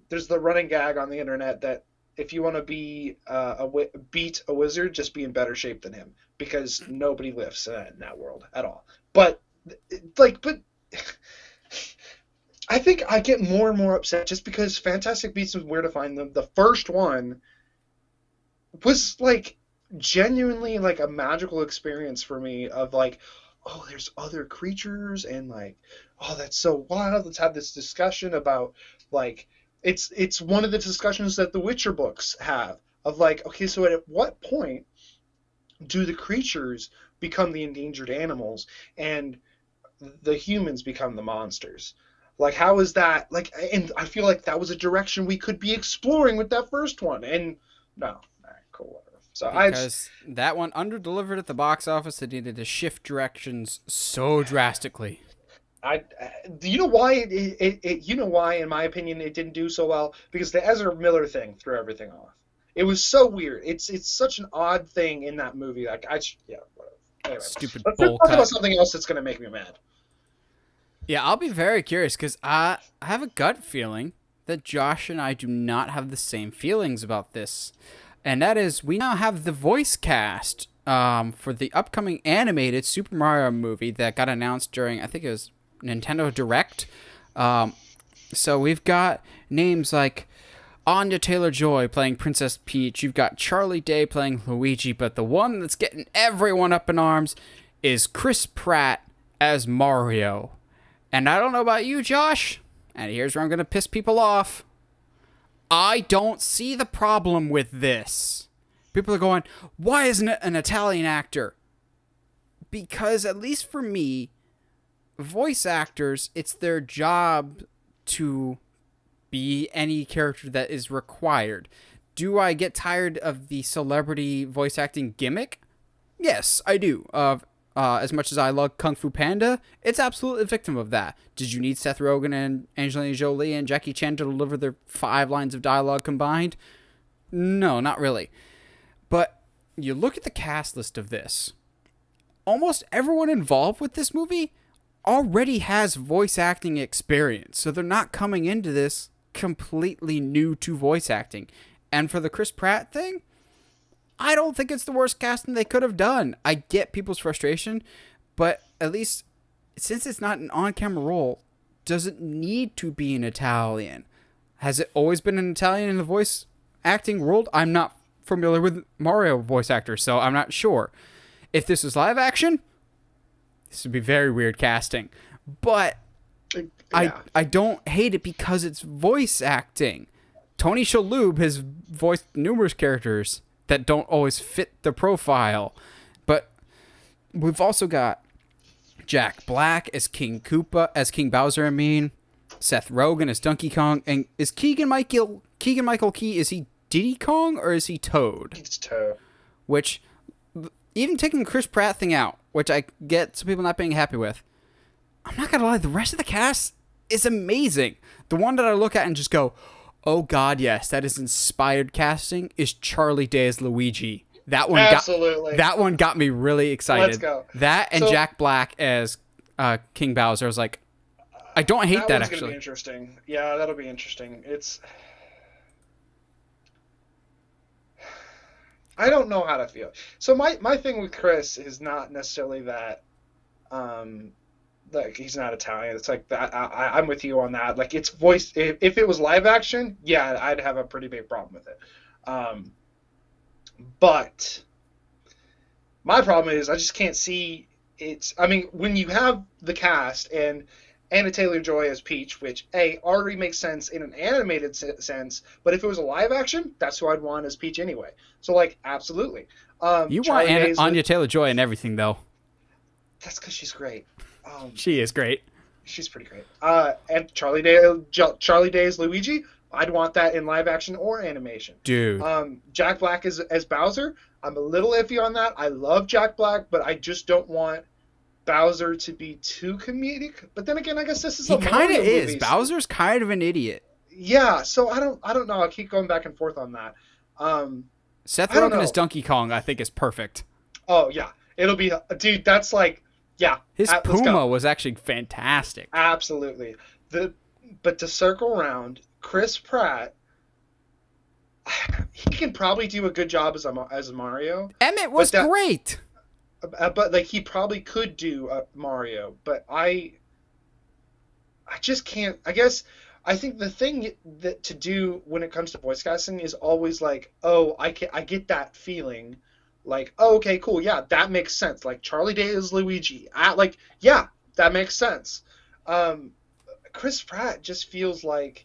There's the running gag on the internet that if you want to beat a wizard, just be in better shape than him, because nobody lifts in that world at all. But I think I get more and more upset just because Fantastic Beasts was Where to Find Them. The first one was like genuinely like a magical experience for me of like, oh, there's other creatures, and like, oh, that's so wild. Let's have this discussion about, like, it's one of the discussions that the Witcher books have of like, okay, so at what point do the creatures become the endangered animals and the humans become the monsters? Like, how is that, like, and I feel like that was a direction we could be exploring with that first one, and no, all right, cool, whatever. So because that one under-delivered at the box office. It needed to shift directions so drastically. You know why in my opinion it didn't do so well? Because the Ezra Miller thing threw everything off. It was so weird. It's such an odd thing in that movie. Like whatever. Anyway, stupid. Let's talk about something else that's gonna make me mad. Yeah, I'll be very curious because I have a gut feeling that Josh and I do not have the same feelings about this. And that is, we now have the voice cast for the upcoming animated Super Mario movie that got announced during, I think it was Nintendo Direct. So we've got names like Anya Taylor Joy playing Princess Peach. You've got Charlie Day playing Luigi. But the one that's getting everyone up in arms is Chris Pratt as Mario. And I don't know about you, Josh, and here's where I'm going to piss people off. I don't see the problem with this. People are going, why isn't it an Italian actor? Because, at least for me, voice actors, it's their job to be any character that is required. Do I get tired of the celebrity voice acting gimmick? Yes, I do. As much as I love Kung Fu Panda, it's absolutely a victim of that. Did you need Seth Rogen and Angelina Jolie and Jackie Chan to deliver their 5 lines of dialogue combined? No, not really. But you look at the cast list of this. Almost everyone involved with this movie already has voice acting experience, so they're not coming into this completely new to voice acting. And for the Chris Pratt thing, I don't think it's the worst casting they could have done. I get people's frustration, but at least since it's not an on-camera role, does it need to be an Italian? Has it always been an Italian in the voice acting world? I'm not familiar with Mario voice actors, so I'm not sure. If this was live action, this would be very weird casting. But yeah. I don't hate it because it's voice acting. Tony Shalhoub has voiced numerous characters that don't always fit the profile. But we've also got Jack Black as King Bowser, Seth Rogen as Donkey Kong, and is Keegan Michael Key, is he Diddy Kong or is he Toad? He's Toad. Which, even taking the Chris Pratt thing out, which I get some people not being happy with, I'm not gonna lie, the rest of the cast is amazing. The one that I look at and just go, oh god, yes, that is inspired casting, is Charlie Day as Luigi. That one got me really excited. Let's go. That and Jack Black as King Bowser. I was like, I don't hate that actually. Gonna be interesting. Yeah, that'll be interesting. I don't know how to feel. So my thing with Chris is not necessarily that like he's not Italian. It's like that. I'm with you on that. Like, it's voice. If it was live action, yeah, I'd have a pretty big problem with it. But my problem is I just can't see it. I mean, when you have the cast and Anya Taylor Joy as Peach, which already makes sense in an animated sense, but if it was a live action, that's who I'd want as Peach anyway. So like, absolutely. You want Charlie Day's Anya Taylor Joy and everything, though. That's because she's great. She is great. She's pretty great. And Charlie Day's Luigi, I'd want that in live action or animation. Dude. Jack Black as Bowser, I'm a little iffy on that. I love Jack Black, but I just don't want Bowser to be too comedic. But then again, I guess this is a Mario movie. He kind of is. Bowser's kind of an idiot. Yeah, so I don't know. I'll keep going back and forth on that. Seth Rogen as Donkey Kong, I think, is perfect. Oh, yeah. It'll be... Dude, that's like... Yeah. His Puma was actually fantastic. Absolutely. But to circle around, Chris Pratt, he can probably do a good job as Mario. Emmett was great. But like he probably could do Mario, but I just can't. I guess I think the thing that to do when it comes to voice casting is always like, oh, I get that feeling, like, oh, okay, cool, yeah, that makes sense. Like Charlie Day is Luigi, like, yeah, that makes sense. Chris Pratt just feels like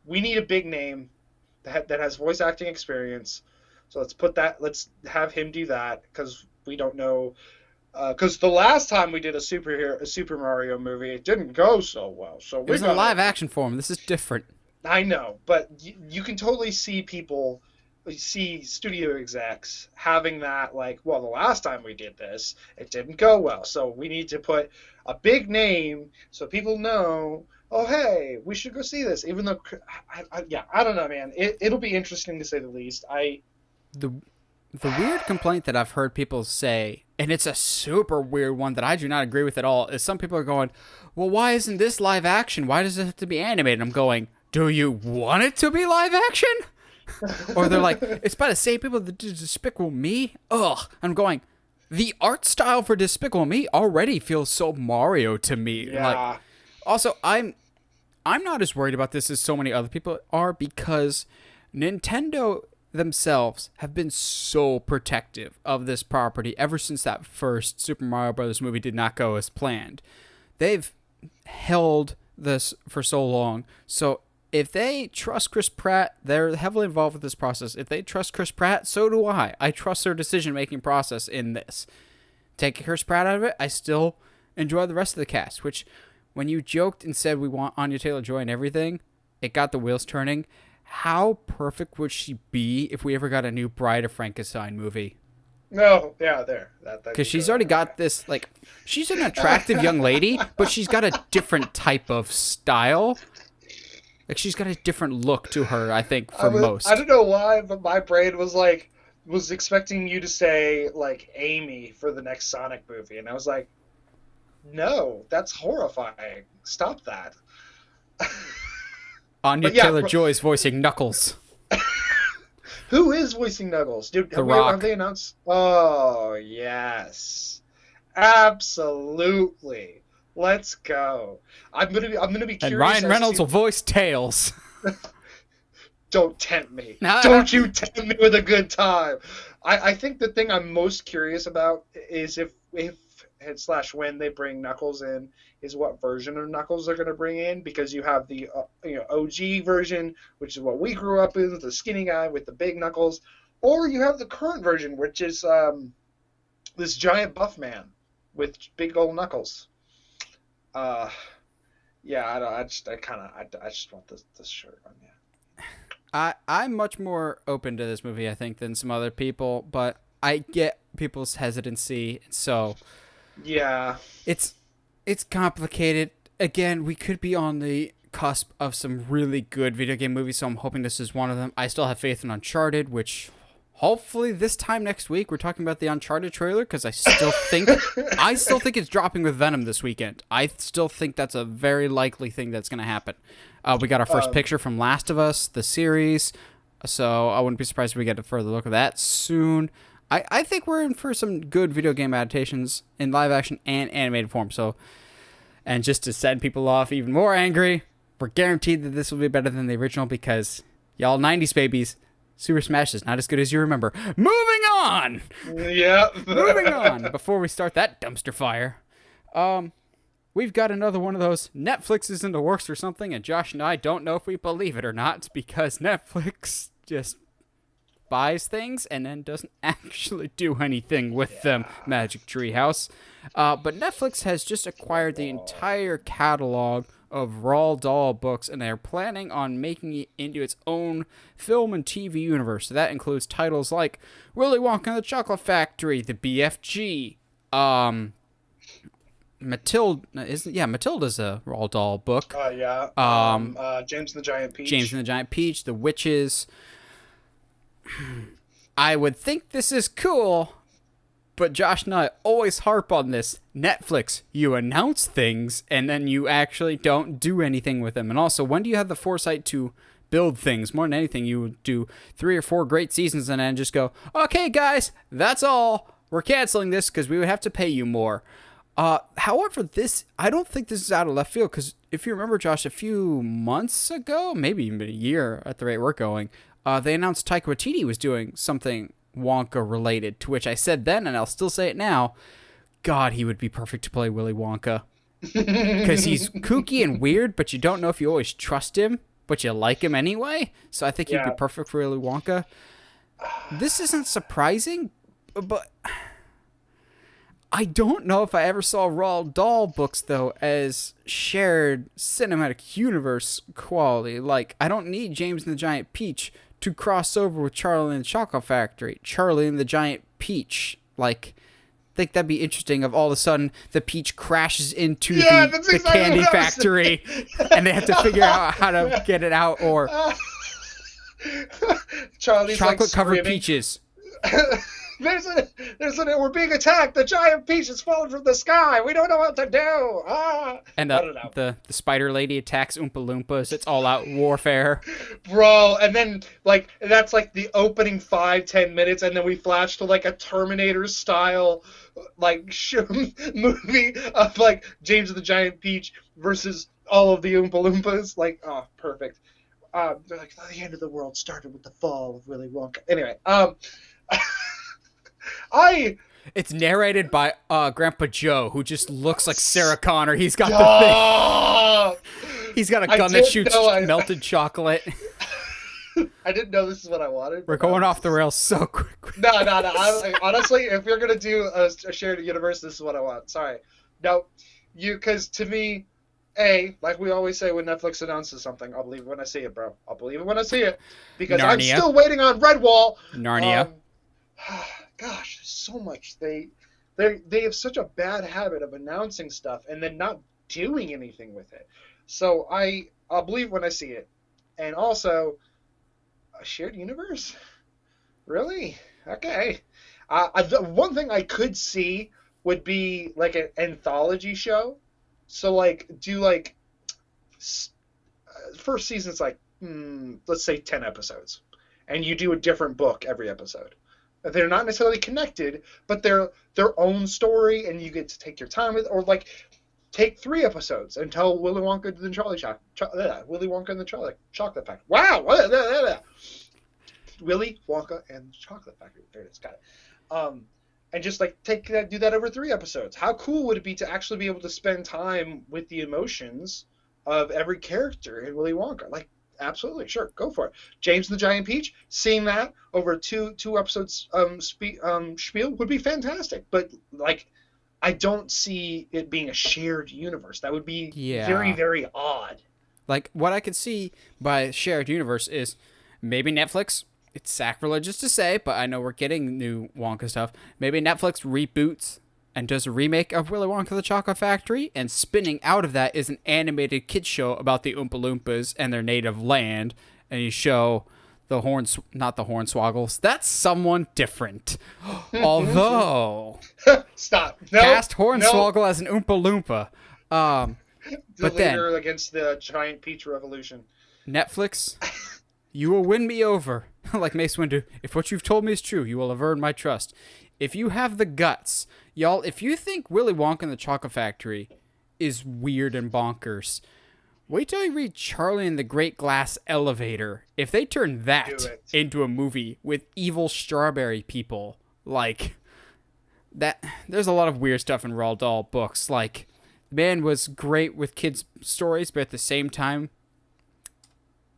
we need a big name that has voice acting experience. So let's have him do that, because we don't know. Because the last time we did a Super Mario movie, it didn't go so well. So it was a live action form. This is different. I know, but you can totally see studio execs having that, like, well, the last time we did this, it didn't go well. So we need to put a big name so people know, oh, hey, we should go see this. Even though, I don't know, man. It'll be interesting to say the least. The weird complaint that I've heard people say, and it's a super weird one that I do not agree with at all, is some people are going, well, why isn't this live action? Why does it have to be animated? I'm going, do you want it to be live action? Or they're like, it's by the same people that did Despicable Me? Ugh. I'm going, the art style for Despicable Me already feels so Mario to me. Yeah. Like, also, I'm not as worried about this as so many other people are, because Nintendo themselves have been so protective of this property ever since that first Super Mario Bros. Movie did not go as planned. They've held this for so long. So if they trust Chris Pratt, they're heavily involved with this process. If they trust Chris Pratt, so do I. I trust their decision-making process in this. Take Chris Pratt out of it, I still enjoy the rest of the cast, which when you joked and said we want Anya Taylor Joy and everything, it got the wheels turning. How perfect would she be if we ever got a new Bride of Frankenstein movie? No, yeah, there. Because she's already got this, like, she's an attractive young lady, but she's got a different type of style. Like, she's got a different look to her, I think, most. I don't know why, but my brain was expecting you to say, like, Amy for the next Sonic movie. And I was like, no, that's horrifying. Stop that. Anya Taylor Joy's voicing Knuckles. Who is voicing Knuckles? Dude, have they announced? Oh, yes. Absolutely. Let's go. I'm gonna be curious. And Ryan Reynolds will voice Tails. Don't tempt me. Don't you tempt me with a good time. I think the thing I'm most curious about is if when they bring Knuckles in, is what version of Knuckles they're going to bring in, because you have the OG version, which is what we grew up in, the skinny guy with the big knuckles, or you have the current version, which is this giant buff man with big old knuckles. I just want this shirt on. Yeah. I'm much more open to this movie, I think, than some other people, but I get people's hesitancy, so yeah, it's complicated. Again, we could be on the cusp of some really good video game movies, so I'm hoping this is one of them. I still have faith in Uncharted, which hopefully this time next week we're talking about the Uncharted trailer, because I still think it's dropping with Venom this weekend. I still think that's a very likely thing that's going to happen. We got our first picture from Last of Us, the series, so I wouldn't be surprised if we get a further look at that soon. I think we're in for some good video game adaptations in live action and animated form. So, and just to send people off even more angry, we're guaranteed that this will be better than the original, because y'all 90s babies, Super Smash is not as good as you remember. Moving on! Yeah. Moving on, before we start that dumpster fire. we've got another one of those Netflix is in the works or something, and Josh and I don't know if we believe it or not because Netflix just buys things and then doesn't actually do anything with them. Magic Treehouse. But Netflix has just acquired the entire catalog of Roald Dahl books, and they're planning on making it into its own film and TV universe. So that includes titles like Willy Wonka and the Chocolate Factory, the BFG, Matilda's a Roald Dahl book. James and the Giant Peach. James and the Giant Peach, The Witches. I would think this is cool, but Josh and I always harp on this. Netflix, you announce things, and then you actually don't do anything with them. And also, when do you have the foresight to build things? More than anything, you would do 3 or 4 great seasons and then just go, okay, guys, that's all. We're canceling this because we would have to pay you more. However, I don't think this is out of left field, because if you remember, Josh, a few months ago, maybe even a year at the rate we're going, they announced Taika Waititi was doing something Wonka related, to which I said then, and I'll still say it now, God, he would be perfect to play Willy Wonka. Because he's kooky and weird, but you don't know if you always trust him, but you like him anyway. So I think he'd be perfect for Willy Wonka. This isn't surprising, but I don't know if I ever saw Roald Dahl books, though, as shared cinematic universe quality. Like, I don't need James and the Giant Peach to cross over with Charlie and the Chocolate Factory. Charlie and the Giant Peach. Like, I think that'd be interesting if all of a sudden the peach crashes into the candy factory and they have to figure out how to get it out, or Charlie's chocolate-covered peaches. We're being attacked. The giant peach is falling from the sky. We don't know what to do. And the spider lady attacks Oompa Loompas. It's all out warfare. Bro, and then that's like the opening 5-10 minutes, and then we flash to like a Terminator style movie of like James and the Giant Peach versus all of the Oompa Loompas. Like, oh, perfect. They're like, the end of the world started with the fall of Willy Wonka. Anyway, It's narrated by Grandpa Joe, who just looks like Sarah Connor. He's got the thing. He's got a gun that shoots melted chocolate. I didn't know this is what I wanted. We're going off the rails so quick. No. Honestly, if you're gonna do a shared universe, this is what I want. Sorry. No, because to me, like we always say when Netflix announces something, I'll believe it when I see it, bro. I'll believe it when I see it. Because Narnia. I'm still waiting on Redwall. Narnia. Gosh, there's so much. They have such a bad habit of announcing stuff and then not doing anything with it. So I'll believe when I see it. And also, a shared universe? Really? Okay. One thing I could see would be like an anthology show. So first season's let's say 10 episodes, and you do a different book every episode. They're not necessarily connected, but they're their own story, and you get to take your time with, or take 3 episodes and tell Willy Wonka and the Willy Wonka and the Chocolate Factory. Wow, Willy Wonka and the Chocolate Factory. There it is, got it. And just do that over 3 episodes. How cool would it be to actually be able to spend time with the emotions of every character in Willy Wonka? Absolutely, sure, go for it. James and the Giant Peach, seeing that over two episodes spiel would be fantastic. But I don't see it being a shared universe. That would be very, very odd. What I could see by shared universe is maybe Netflix. It's sacrilegious to say, but I know we're getting new Wonka stuff. Maybe Netflix reboots and does a remake of Willy Wonka the Chocolate Factory, and spinning out of that is an animated kids show about the Oompa Loompas and their native land, and you show not the Hornswoggles. That's someone different. Although, stop. Cast Hornswoggle as an Oompa Loompa. The leader against the Giant Peach Revolution. Netflix, you will win me over. Like Mace Windu, if what you've told me is true, you will have earned my trust. If you have the guts, y'all, if you think Willy Wonka and the Chocolate Factory is weird and bonkers, wait till you read Charlie and the Great Glass Elevator. If they turn that into a movie with evil strawberry people, that, there's a lot of weird stuff in Roald Dahl books. The man was great with kids' stories, but at the same time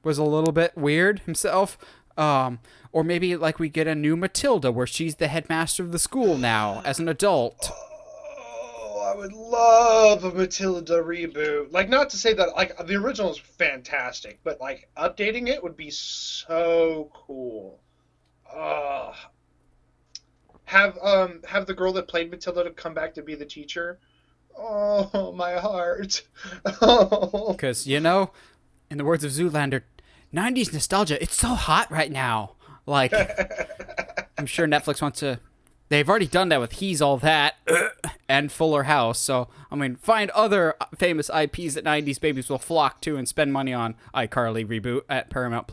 was a little bit weird himself. Or maybe like we get a new Matilda where she's the headmaster of the school now as an adult. Oh, I would love a Matilda reboot. Like, not to say that, like, the original is fantastic, but, like, updating it would be so cool. Have the girl that played Matilda to come back to be the teacher. Oh, my heart. Oh. Because, in the words of Zoolander, 90s nostalgia, it's so hot right now. Like, I'm sure Netflix wants to... They've already done that with He's All That and Fuller House. So, find other famous IPs that 90s babies will flock to and spend money on. iCarly reboot at Paramount+.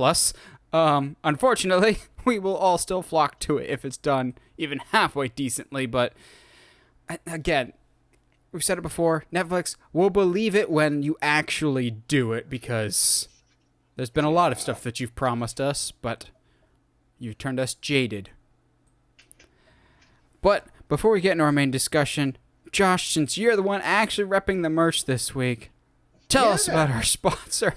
Unfortunately, we will all still flock to it if it's done even halfway decently. But, again, we've said it before, Netflix will believe it when you actually do it, because there's been a lot of stuff that you've promised us, but you've turned us jaded. But before we get into our main discussion, Josh, since you're the one actually repping the merch this week, tell us about our sponsor.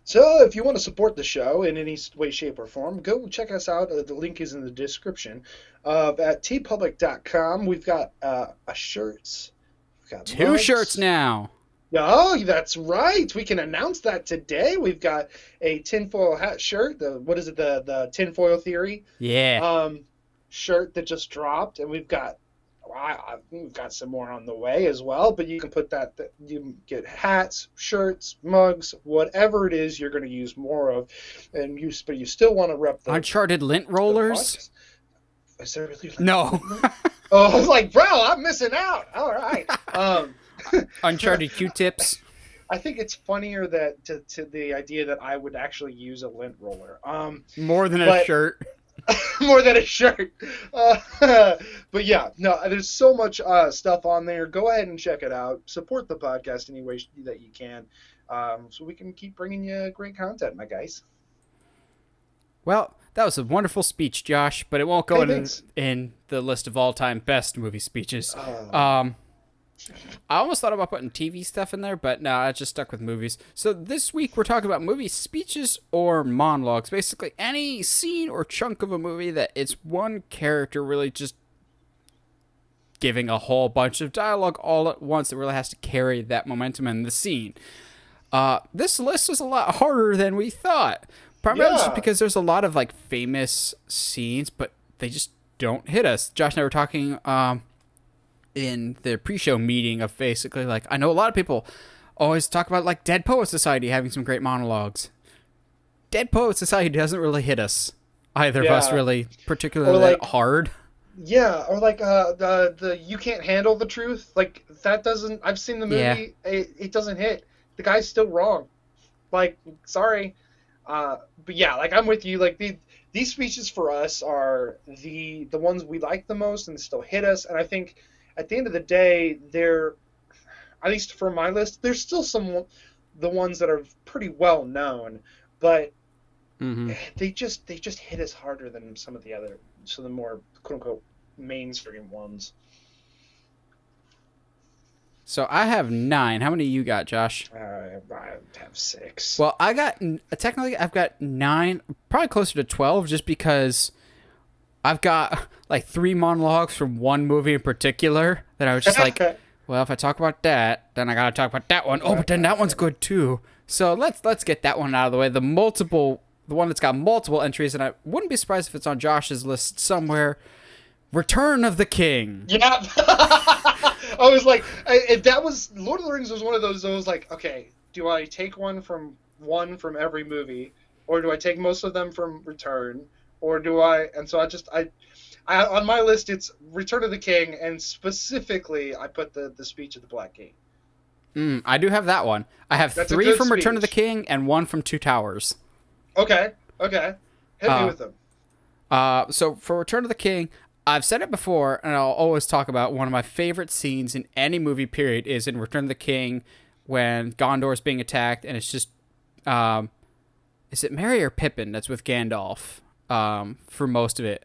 So if you want to support the show in any way, shape, or form, go check us out. The link is in the description. At tpublic.com, we've got shirts. We've got 2 shirts now. Oh, that's right. We can announce that today. We've got a tinfoil hat shirt. The tinfoil theory? Yeah. Shirt that just dropped, and we've got some more on the way as well. But you can put that you get hats, shirts, mugs, whatever it is you're going to use more of, but you still want to rep the Uncharted lint rollers. Is there really? No. Oh, I was like, bro, I'm missing out. All right. Uncharted Q-tips. I think it's funnier that to the idea that I would actually use a lint roller. More than a shirt. More than a shirt. But yeah, no, there's so much stuff on there. Go ahead and check it out. Support the podcast any way that you can, so we can keep bringing you great content, my guys. Well, that was a wonderful speech, Josh, but it won't go in the list of all-time best movie speeches. I almost thought about putting TV stuff in there, but no, I just stuck with movies. So this week we're talking about movie speeches or monologues. Basically, any scene or chunk of a movie that it's one character really just giving a whole bunch of dialogue all at once that really has to carry that momentum in the scene. This list is a lot harder than we thought. Primarily just because there's a lot of like famous scenes, but they just don't hit us. Josh and I were talking in the pre-show meeting of basically like, I know a lot of people always talk about like Dead Poet Society having some great monologues. Dead Poet Society doesn't really hit us. Either of us really particularly hard. Yeah, or like the You Can't Handle the Truth. Like that doesn't, I've seen the movie, it doesn't hit. The guy's still wrong. Like, sorry. But yeah, like I'm with you. Like these speeches for us are the ones we like the most and still hit us. And I think at the end of the day, they're, at least for my list, there's still the ones that are pretty well known, but they just hit us harder than some of the more quote unquote mainstream ones. So I have 9. How many you got, Josh? I have 6. Well, I've got 9, probably closer to 12, just because I've got like 3 monologues from one movie in particular that I was just like, well, if I talk about that, then I gotta talk about that one. Oh, but then that one's good too. So let's get that one out of the way. The one that's got multiple entries, and I wouldn't be surprised if it's on Josh's list somewhere. Return of the King. Yeah. I was like, if that was Lord of the Rings was one of those. I was like, okay, do I take one from every movie, or do I take most of them from Return, or do I? And so I on my list it's Return of the King, and specifically I put the speech of the Black King. I do have that one. I have 3 from Return of the King and 1 from Two Towers. Okay. Hit me with them. So for Return of the King, I've said it before, and I'll always talk about one of my favorite scenes in any movie, period, is in Return of the King when Gondor is being attacked, and it's just, is it Merry or Pippin that's with Gandalf for most of it,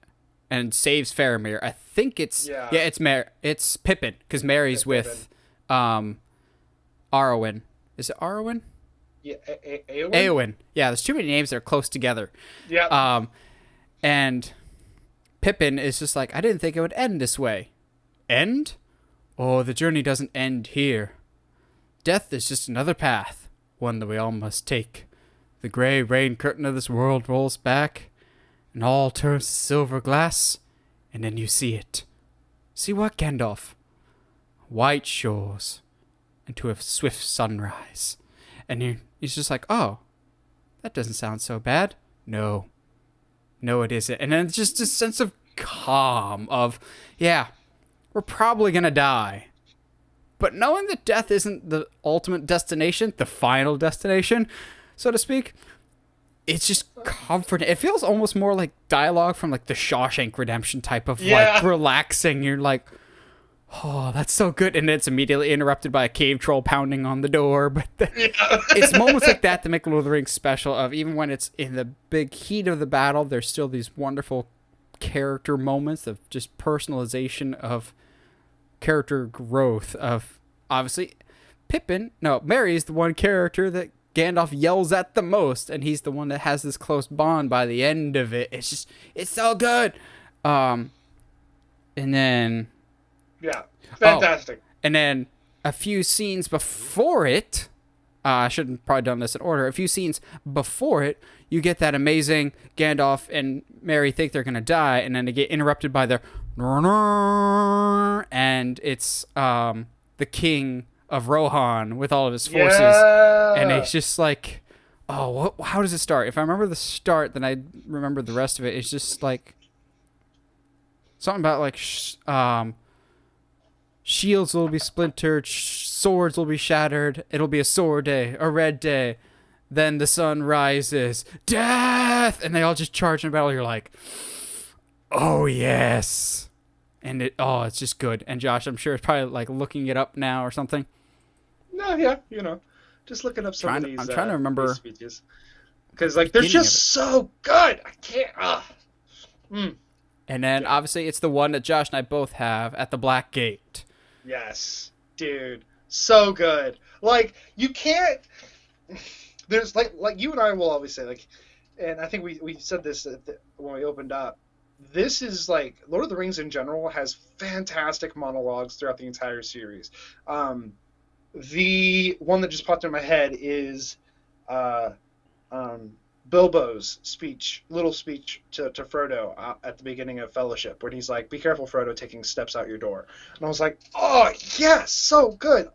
and saves Faramir. I think it's, it's Pippin, because Merry's with Arwen. Is it Arwen? Yeah, Eowyn? Eowyn. Yeah, there's too many names that are close together. Yeah. And Pippin is just like, I didn't think it would end this way. End? Oh, the journey doesn't end here. Death is just another path, one that we all must take. The gray rain curtain of this world rolls back, and all turns to silver glass, and then you see it. See what, Gandalf? White shores, into a swift sunrise. And he's just like, oh, that doesn't sound so bad. No, it isn't. And then just a sense of calm of, yeah, we're probably going to die. But knowing that death isn't the ultimate destination, the final destination, so to speak, it's just comforting. It feels almost more like dialogue from like the Shawshank Redemption type of like relaxing. You're like, oh, that's so good. And it's immediately interrupted by a cave troll pounding on the door. But it's moments like that make Lord of the Rings special, of even when it's in the big heat of the battle, there's still these wonderful character moments of just personalization, of character growth, of obviously Merry is the one character that Gandalf yells at the most, and he's the one that has this close bond by the end of it. It's so good. And then fantastic. And then a few scenes before it, I shouldn't probably done this in order. A few scenes before it, you get that amazing Gandalf and Merry think they're gonna die, and then they get interrupted by their and it's the king of Rohan with all of his forces, and it's just like, oh, how does it start? If I remember the start, then I remember the rest of it. It's just like something about like shields will be splintered, swords will be shattered. It'll be a sore day, a red day. Then the sun rises, death, and they all just charge in battle. You're like, oh yes. And it's just good. And Josh, I'm sure, is probably like looking it up now or something. No, yeah, just looking up some of these. I'm trying to remember speeches, because like they're just so good. I can't. And then obviously it's the one that Josh and I both have at the Black Gate. Yes, dude, so good. Like you can't. There's like you and I will always say, like, and I think we said this when we opened up. This is like Lord of the Rings in general has fantastic monologues throughout the entire series. The one that just popped in my head is Bilbo's little speech to Frodo at the beginning of Fellowship, when he's like, "Be careful, Frodo, taking steps out your door." And I was like, "Oh yes, so good."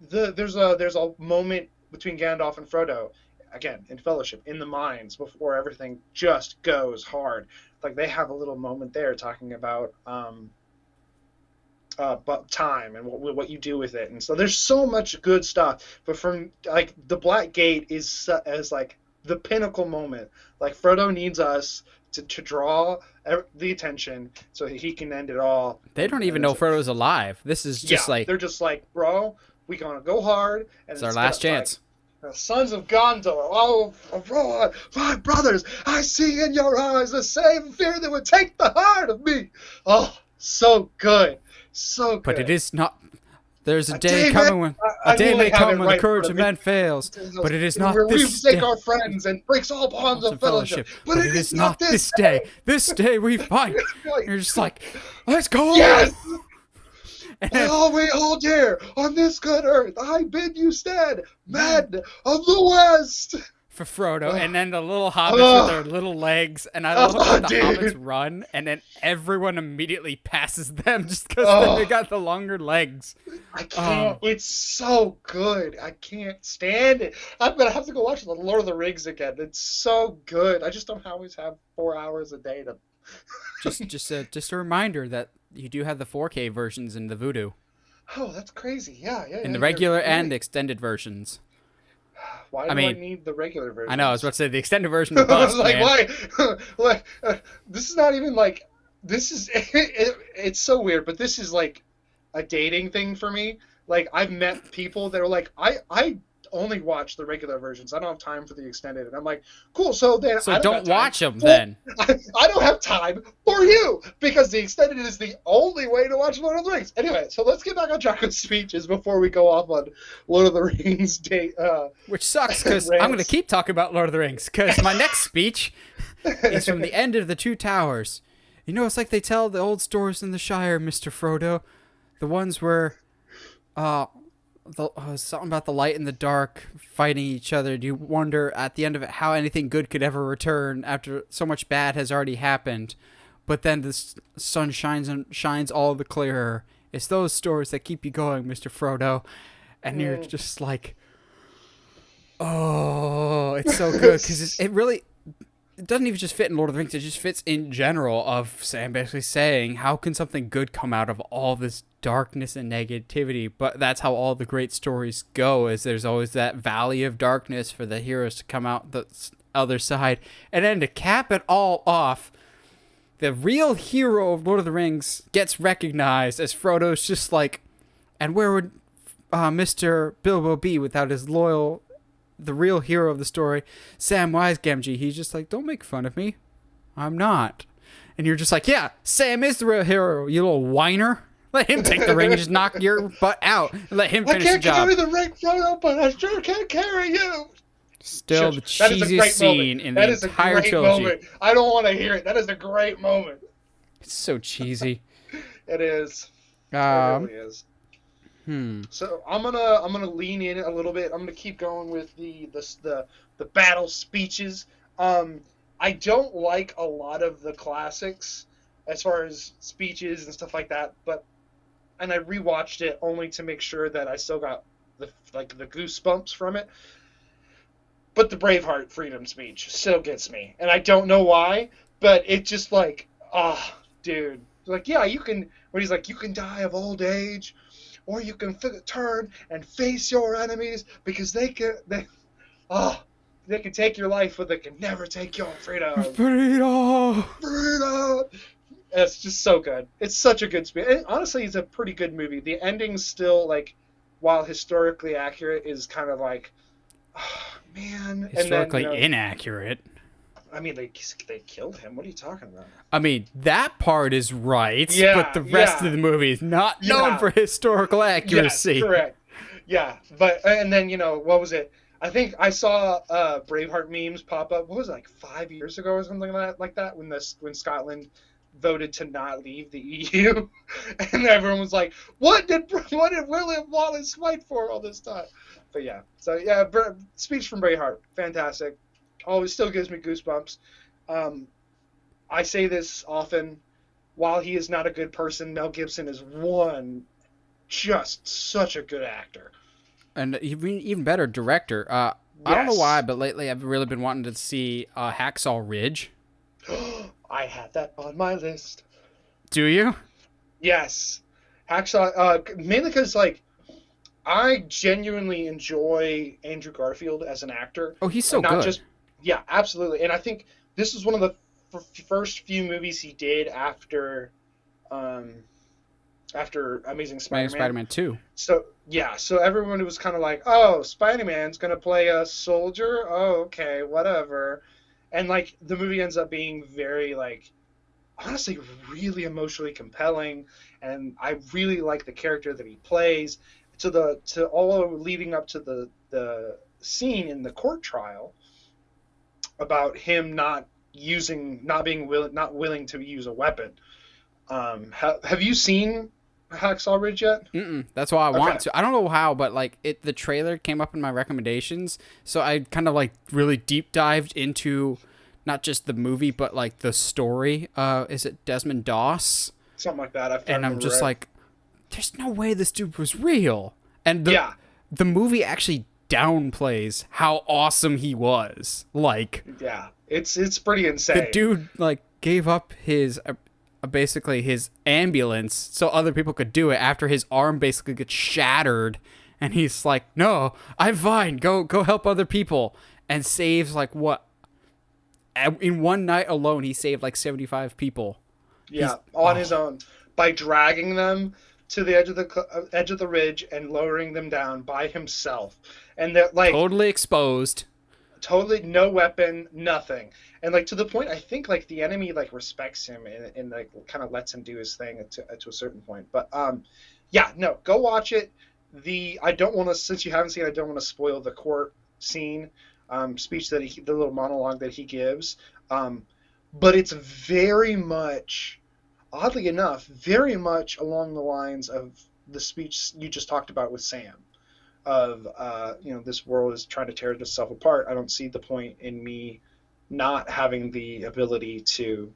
There's a moment between Gandalf and Frodo, again in Fellowship, in the mines, before everything just goes hard. Like they have a little moment there talking about time and what you do with it, and so there's so much good stuff. But from like the Black Gate is as like the pinnacle moment. Like Frodo needs us to draw the attention so he can end it all. They don't even know Frodo's alive. This is just like they're just like, bro, we gonna go hard, and it's our last chance. The sons of Gondor, oh, Rohan, my brothers, I see in your eyes the same fear that would take the heart of me. Oh, so good. So good. But it is not. There's a day coming when a day may come when the courage of men fails. But it is not this day. We forsake our friends and breaks all bonds of fellowship. But it is not this day. This day we fight. You're just like, let's go. Yes. By all we hold dear on this good earth, I bid you stand, men of the West. For Frodo, and then the little hobbits with their little legs, and I love when the hobbits run, and then everyone immediately passes them just because they got the longer legs. I can't. It's so good. I can't stand it. I'm gonna have to go watch the Lord of the Rings again. It's so good. I just don't always have 4 hours a day to. just a reminder that you do have the 4K versions in the Voodoo. Oh, that's crazy. Yeah. In the regular and extended versions. Why do I need the regular version? I know, I was about to say the extended version of bust, like, man. why? This is not even like, this is, it's so weird, but this is like a dating thing for me. Like, I've met people that are like, I only watch the regular versions. I don't have time for the extended. And I'm like, cool. So then So I don't watch them Well, then. I don't have time for you because the extended is the only way to watch Lord of the Rings. Anyway, so let's get back on track with speeches before we go off on Lord of the Rings date. Which sucks because I'm going to keep talking about Lord of the Rings because my next speech is from the end of the Two Towers. You know, it's like they tell the old stories in the Shire, Mr. Frodo. The ones where something about the light and the dark fighting each other. Do you wonder at the end of it how anything good could ever return after so much bad has already happened? But then the sun shines all the clearer. It's those stories that keep you going, Mr. Frodo. And you're just like, oh, it's so good because it really... It doesn't even just fit in Lord of the Rings. It just fits in general of Sam basically saying, how can something good come out of all this darkness and negativity? But that's how all the great stories go, is there's always that valley of darkness for the heroes to come out the other side. And then to cap it all off, the real hero of Lord of the Rings gets recognized as Frodo's just like, and where would Mr. Bilbo be without his loyal... the real hero of the story, Sam Gamgee. He's just like, don't make fun of me. I'm not. And you're just like, yeah, Sam is the real hero, you little whiner. Let him take the ring and just knock your butt out. And let him finish the job. I can't carry the ring, Frodo, but I sure can carry you. Still the cheesiest scene in the entire trilogy. Moment. I don't want to hear it. That is a great moment. It's so cheesy. It is. It really is. Hmm. So I'm gonna lean in a little bit. I'm gonna keep going with the battle speeches. I don't like a lot of the classics as far as speeches and stuff like that, and I rewatched it only to make sure that I still got the goosebumps from it. But the Braveheart freedom speech still gets me, and I don't know why, but it just like, dude, like, yeah, you can. When he's like, you can die of old age. Or you can turn and face your enemies because they can take your life, but they can never take your freedom. Freedom. It's just so good. It's such a good speech. And honestly, it's a pretty good movie. The ending's still like, while historically accurate, is kind of like, oh, man. Historically and then, inaccurate. I mean, they killed him. What are you talking about? I mean, that part is right, yeah, but the rest of the movie is not known for historical accuracy. Yes, correct. Yeah, but, and then, what was it? I think I saw Braveheart memes pop up, what was it, like 5 years ago or something like that, when Scotland voted to not leave the EU. And everyone was like, what did William Wallace fight for all this time? But yeah, so yeah, speech from Braveheart, fantastic. Always still gives me goosebumps. I say this often. While he is not a good person, Mel Gibson is just such a good actor. And even better director. Yes. I don't know why, but lately I've really been wanting to see Hacksaw Ridge. I had that on my list. Do you? Yes. Hacksaw, mainly because, like, I genuinely enjoy Andrew Garfield as an actor. Oh, he's so good. Yeah, absolutely. And I think this is one of the first few movies he did after Amazing Spider-Man. Spider-Man 2. So, yeah. So everyone was kind of like, oh, Spider-Man's going to play a soldier? Oh, okay, whatever. And, like, the movie ends up being very, like, honestly, really emotionally compelling. And I really like the character that he plays. To all leading up to the scene in the court trial about him not willing to use a weapon. Have you seen Hacksaw Ridge yet? Mm-mm. That's why I want to. I don't know how, but like the trailer came up in my recommendations, so I kind of like really deep dived into not just the movie but like the story. Is it Desmond Doss? Something like that. And I'm just like, there's no way this dude was real. And the movie actually downplays how awesome he was. Like, yeah, it's pretty insane. The dude like gave up his basically his ambulance so other people could do it after his arm basically gets shattered, and he's like, no, I'm fine, go help other people, and saves like what, in one night alone he saved like 75 people. On his own by dragging them to the edge of the ridge and lowering them down by himself, and they're like Totally exposed. totally no weapon, nothing, and like to the point I think like the enemy like respects him and like kind of lets him do his thing to a certain point. But yeah, no, go watch it. I don't want to, since you haven't seen it, I don't want to spoil the court scene, speech that the little monologue that he gives, but it's very much, oddly enough, very much along the lines of the speech you just talked about with Sam. Of this world is trying to tear itself apart. I don't see the point in me not having the ability to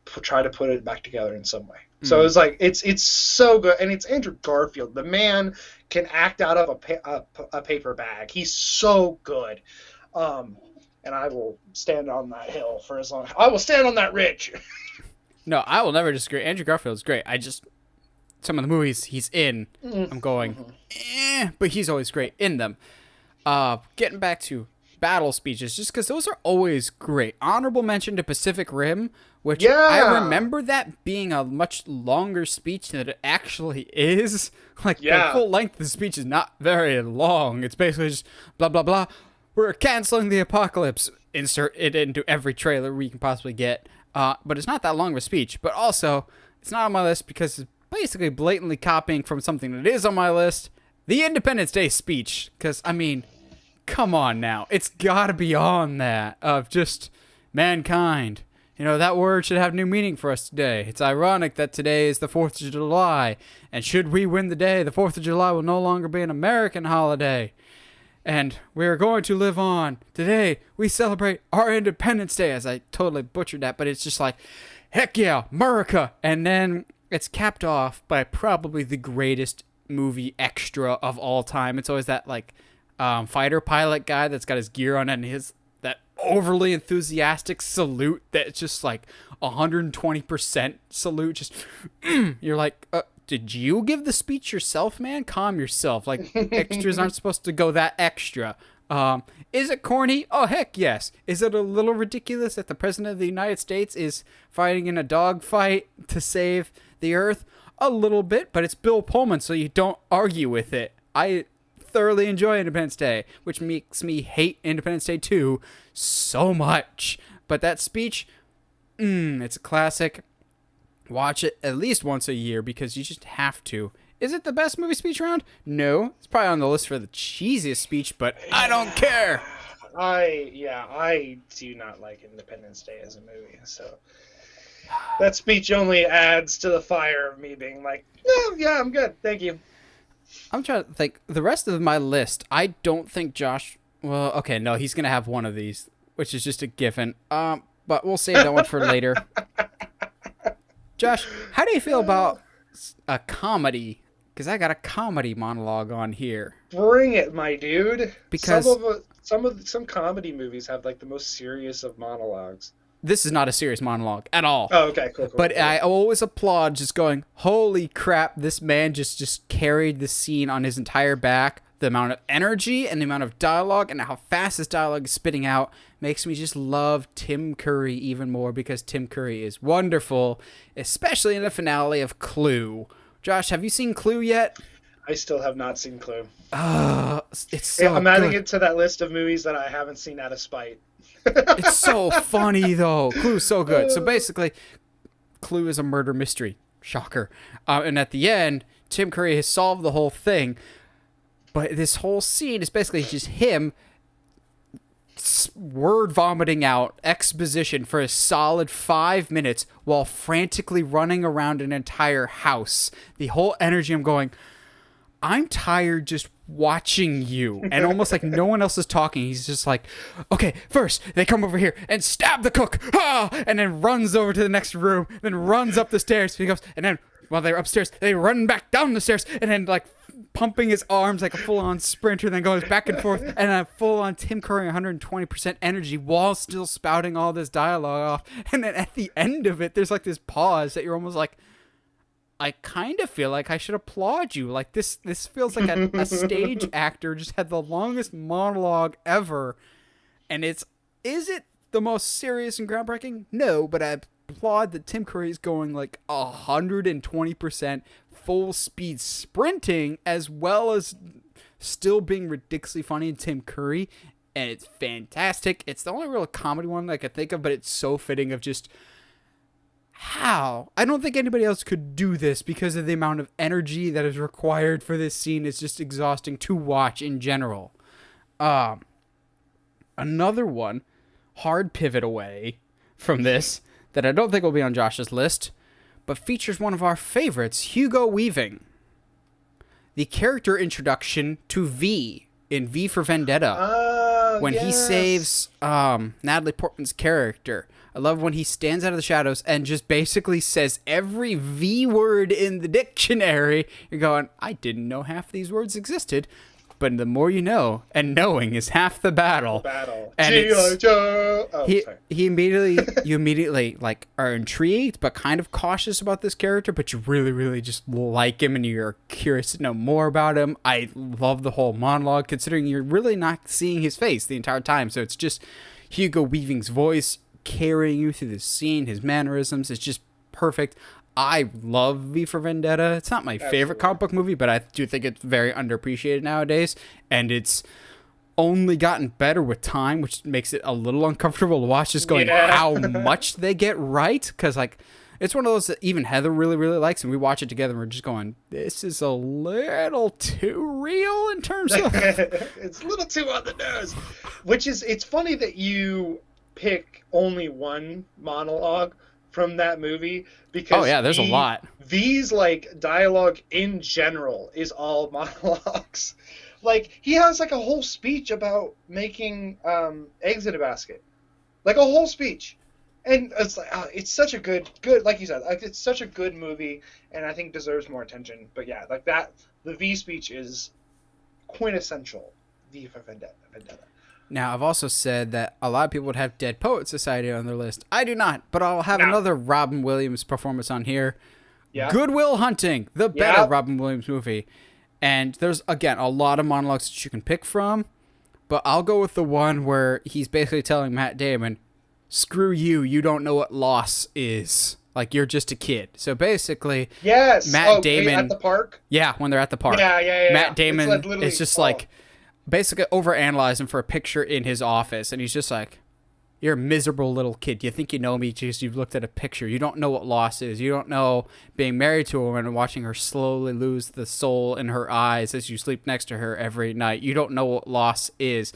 try to put it back together in some way. So it's like it's so good, and it's Andrew Garfield. The man can act out of a paper bag. He's so good, and I will stand on that hill for as long. I will stand on that ridge. No, I will never disagree. Andrew Garfield's great. Some of the movies he's in, I'm going, but he's always great in them. Getting back to battle speeches, just because those are always great. Honorable mention to Pacific Rim, which I remember that being a much longer speech than it actually is. Like, the full length of the speech is not very long. It's basically just blah, blah, blah. We're canceling the apocalypse. Insert it into every trailer we can possibly get. But it's not that long of a speech. But also, it's not on my list because it's basically blatantly copying from something that is on my list. The Independence Day speech. Because, I mean, come on now. It's got to be on that of just mankind. You know, that word should have new meaning for us today. It's ironic that today is the 4th of July. And should we win the day, the 4th of July will no longer be an American holiday. And we are going to live on. Today, we celebrate our Independence Day. As I totally butchered that, but it's just like, heck yeah, America. And then it's capped off by probably the greatest movie extra of all time. It's always that, like, fighter pilot guy that's got his gear on and that overly enthusiastic salute that's just like 120% salute. Just, you're like, did you give the speech yourself, man? Calm yourself. Like, extras aren't supposed to go that extra. Is it corny? Oh, heck yes. Is it a little ridiculous that the President of the United States is fighting in a dogfight to save the Earth? A little bit, but it's Bill Pullman, so you don't argue with it. I thoroughly enjoy Independence Day, which makes me hate Independence Day 2 so much. But that speech, it's a classic. Watch it at least once a year because you just have to. Is it the best movie speech around? No. It's probably on the list for the cheesiest speech, but I don't care. I do not like Independence Day as a movie, so that speech only adds to the fire of me being like, no, yeah, I'm good, thank you. I'm trying to think. The rest of my list, I don't think Josh... Well, okay, no, he's going to have one of these, which is just a given. But we'll save that one for later. Josh, how do you feel about a comedy? Because I got a comedy monologue on here. Bring it, my dude. Because some comedy movies have like the most serious of monologues. This is not a serious monologue at all. Oh, okay, cool. But I always applaud just going, holy crap, this man just carried the scene on his entire back. The amount of energy and the amount of dialogue and how fast this dialogue is spitting out makes me just love Tim Curry even more because Tim Curry is wonderful, especially in the finale of Clue. Josh, have you seen Clue yet? I still have not seen Clue. It's so I'm adding it to that list of movies that I haven't seen out of spite. It's so funny, though. Clue's so good. So basically, Clue is a murder mystery. Shocker. And at the end, Tim Curry has solved the whole thing. But this whole scene is basically just him word vomiting out exposition for a solid 5 minutes while frantically running around an entire house. The whole energy, I'm going, I'm tired just watching you. And almost like no one else is talking. He's just like, okay, first they come over here and stab the cook. And then runs over to the next room, then runs up the stairs. He goes, and then while they're upstairs, they run back down the stairs and then like pumping his arms like a full-on sprinter, then goes back and forth, and a full-on Tim Curry 120% energy while still spouting all this dialogue off. And then at the end of it, there's like this pause that you're almost like, I kind of feel like I should applaud you. Like this feels like a stage actor just had the longest monologue ever. And is it the most serious and groundbreaking? No, but I applaud that Tim Curry is going like 120% full speed sprinting, as well as still being ridiculously funny in Tim Curry. And it's fantastic. It's the only real comedy one I could think of, but it's so fitting of just how. I don't think anybody else could do this because of the amount of energy that is required for this scene. It's just exhausting to watch in general. Another one, hard pivot away from this, that I don't think will be on Josh's list, but features one of our favorites, Hugo Weaving. The character introduction to V in V for Vendetta. When he saves Natalie Portman's character. I love when he stands out of the shadows and just basically says every V word in the dictionary. You're going, I didn't know half these words existed. But the more you know, and knowing is half the battle. And you immediately like are intrigued, but kind of cautious about this character. But you really, really just like him, and you're curious to know more about him. I love the whole monologue, considering you're really not seeing his face the entire time. So it's just Hugo Weaving's voice carrying you through the scene. His mannerisms, it's just perfect. I love V for Vendetta. It's not my favorite comic book movie, but I do think it's very underappreciated nowadays. And it's only gotten better with time, which makes it a little uncomfortable to watch, just going how much they get right. Because, like, it's one of those that even Heather really, really likes, and we watch it together, and we're just going, this is a little too real in terms of... It's a little too on the nose. It's funny that you pick only one monologue from that movie, because there's a lot. V's like dialogue in general is all monologues. Like, he has like a whole speech about making eggs in a basket, like a whole speech, and it's like it's such a good like you said, like, it's such a good movie, and I think deserves more attention. But yeah, like that, the V speech is quintessential V for Vendetta. Now, I've also said that a lot of people would have Dead Poets Society on their list. I do not, but I'll have another Robin Williams performance on here. Yeah. Good Will Hunting, the better Robin Williams movie. And there's, again, a lot of monologues that you can pick from, but I'll go with the one where he's basically telling Matt Damon, screw you, you don't know what loss is. Like, you're just a kid. So basically, Matt Damon... at the park? Yeah, when they're at the park. Yeah. Matt Damon is just like... basically overanalyzing for a picture in his office, and he's just like, you're a miserable little kid. You think you know me because you've looked at a picture. You don't know what loss is. You don't know being married to a woman and watching her slowly lose the soul in her eyes as you sleep next to her every night. You don't know what loss is.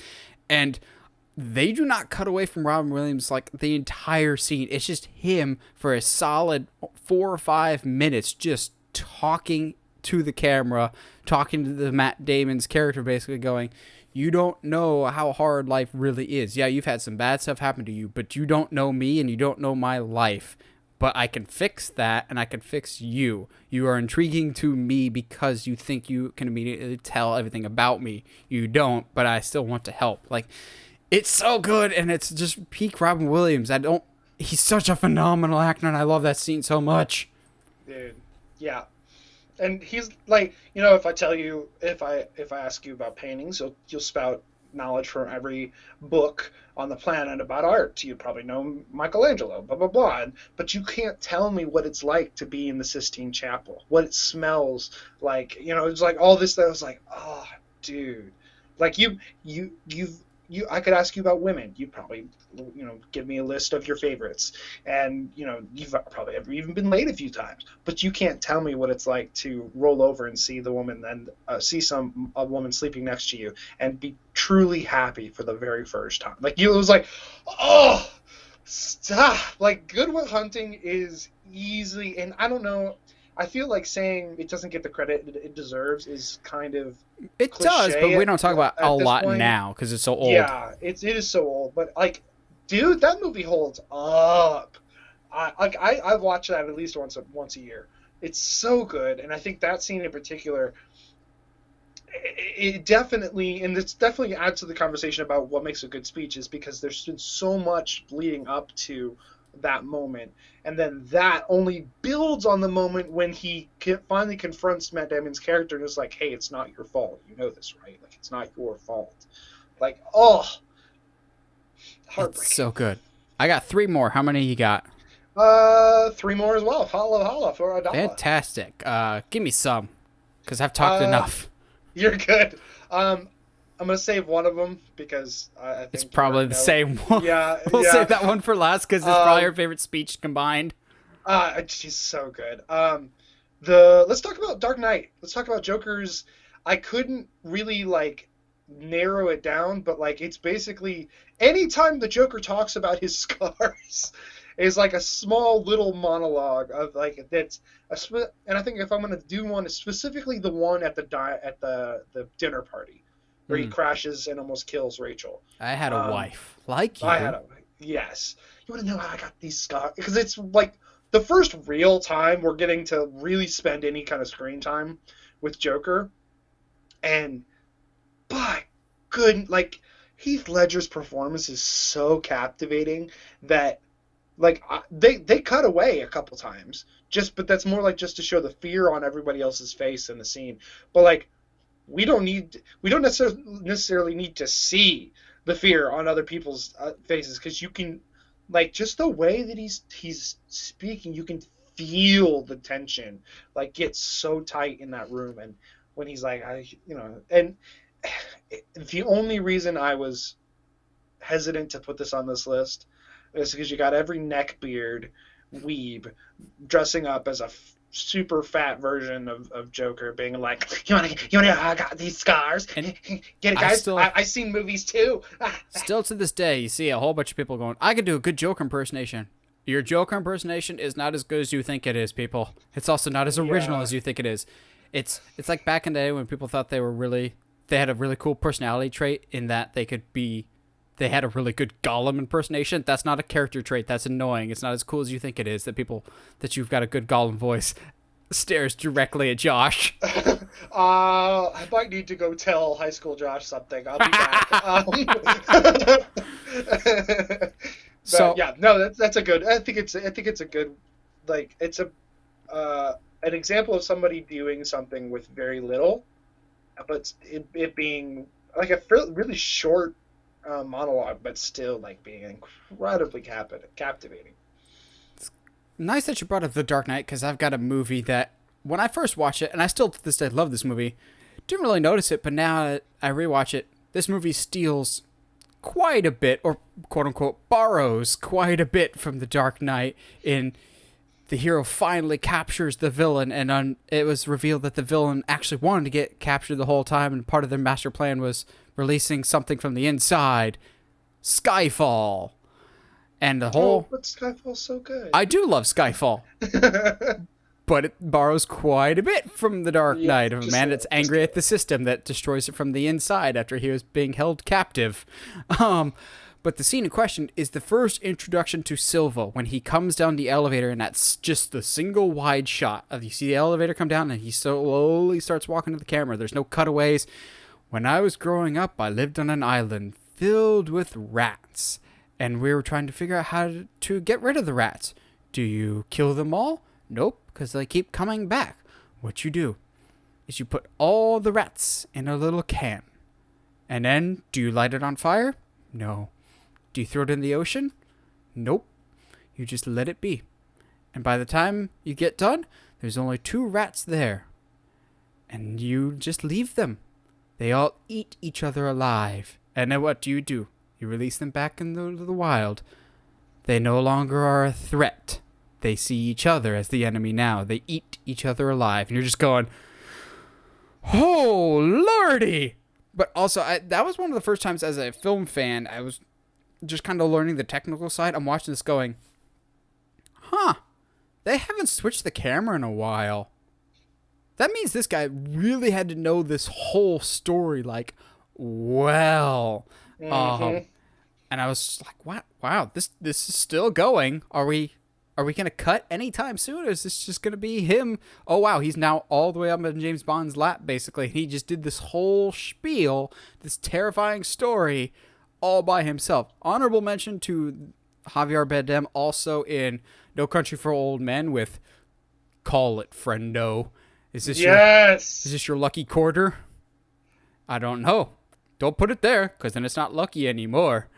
And they do not cut away from Robin Williams like the entire scene. It's just him for a solid 4 or 5 minutes just talking to the camera, talking to the Matt Damon's character, basically going, you don't know how hard life really is. Yeah, you've had some bad stuff happen to you, but you don't know me and you don't know my life. But I can fix that, and I can fix you. You are intriguing to me because you think you can immediately tell everything about me. You don't, but I still want to help. Like, it's so good, and it's just peak Robin Williams. He's such a phenomenal actor, and I love that scene so much. Dude, yeah. And he's like, if I tell you, if I ask you about paintings, you'll spout knowledge from every book on the planet about art. You probably know Michelangelo, blah, blah, blah. But you can't tell me what it's like to be in the Sistine Chapel, what it smells like. It's like all this that I was like, oh, dude. Like, I could ask you about women. You'd probably, give me a list of your favorites. And, you've probably even been late a few times. But you can't tell me what it's like to roll over and see the woman, and see a woman sleeping next to you and be truly happy for the very first time. Like, it was like, oh, stop. Like, Good Will Hunting is easily, and I don't know, I feel like saying it doesn't get the credit it deserves is kind of it does, but we don't talk about a lot now because it's so old. Yeah, it is so old, but like, dude, that movie holds up. I watch that at least once a year. It's so good, and I think that scene in particular, it definitely adds to the conversation about what makes a good speech, is because there's been so much leading up to that moment, and then that only builds on the moment when he finally confronts Matt Damon's character and is like, hey, it's not your fault, you know this, right? Like, it's not your fault. Like, oh, heartbreaking. It's so good. I got 3 more. How many you got? Three more as well. Holla holla for a dollar. Fantastic. Give me some, because I've talked Uh, enough. you're good. I'm gonna save one of them because I It's think you probably already the know. same one. Yeah, We'll yeah. save that one for last because it's probably our Um, favorite speech combined. she's so good. The let's talk about Dark Knight. Let's talk about Joker's. I couldn't really like narrow it down, but like it's basically anytime the Joker talks about his scars is like a small little monologue of like that's and I think if I'm gonna do one, it's specifically the one at the dinner party where he Hmm. crashes and almost kills Rachel. I had a Um, wife like I had you. a yes. You want to know how I got these scars? Because it's like the first real time we're getting to really spend any kind of screen time with Joker, and by good, like Heath Ledger's performance is so captivating that like they cut away a couple times just, but that's more like just to show the fear on everybody else's face in the scene. But like we don't necessarily need to see the fear on other people's faces because you can like just the way that he's speaking, you can feel the tension like get so tight in that room. And when he's like and the only reason I was hesitant to put this on this list is because you got every neckbeard weeb dressing up as a super fat version of Joker, being like, you wanna know how I got these scars? And Get it, I guys? still, I seen movies too. still to this day, you see a whole bunch of people going, I could do a good Joker impersonation. Your Joker impersonation is not as good as you think it is, people. It's also not as original Yeah. as you think it is. It's like back in the day when people thought they had a really cool personality trait in that they had a really good Gollum impersonation. That's not a character trait. That's annoying. It's not as cool as you think it is that you've got a good Gollum voice. Stares directly at Josh. I might need to go tell high school Josh something. I'll be back. But So, yeah, no, that's a good. I think it's a good, like it's a an example of somebody doing something with very little, but it being like a really short monologue, but still like being incredibly captivating. nice that you brought up The Dark Knight because I've got a movie that when I first watched it, and I still to this day love this movie, didn't really notice it, but now I rewatch it, this movie steals quite a bit, or quote unquote borrows quite a bit from The Dark Knight. In the hero finally captures the villain, and it was revealed that the villain actually wanted to get captured the whole time, and part of their master plan was releasing something from the inside, Skyfall. And the Oh, whole but Skyfall's so good. I do love Skyfall, but it borrows quite a bit from The Dark Yeah, Knight of a man that's just angry at the system that destroys it from the inside after he was being held captive. Um, but the scene in question is the first introduction to Silva when he comes down the elevator, and that's just the single wide shot of you see the elevator come down, and he slowly starts walking to the camera. There's no cutaways. When I was growing up, I lived on an island filled with rats, and we were trying to figure out how to get rid of the rats. Do you kill them all? Nope, because they keep coming back. What you do is you put all the rats in a little can. And then, do you light it on fire? No. Do you throw it in the ocean? Nope. You just let it be. And by the time you get done, there's only 2 rats there. And you just leave them. They all eat each other alive. And then what do? You release them back into the wild. They no longer are a threat. They see each other as the enemy now. They eat each other alive. And you're just going, oh, lordy. But also, that was one of the first times as a film fan, I was just kind of learning the technical side. I'm watching this going, huh, they haven't switched the camera in a while. That means this guy really had to know this whole story, like, well. Mm-hmm. And I was like, "What? Wow, this is still going. Are we gonna cut anytime soon? Or is this just gonna be him? Oh wow, he's now all the way up in James Bond's lap, basically. He just did this whole spiel, this terrifying story, all by himself. Honorable mention to Javier Bardem, also in No Country for Old Men with Call It Friendo. Is Yes. this your lucky quarter? I don't know. Don't put it there, because then it's not lucky anymore.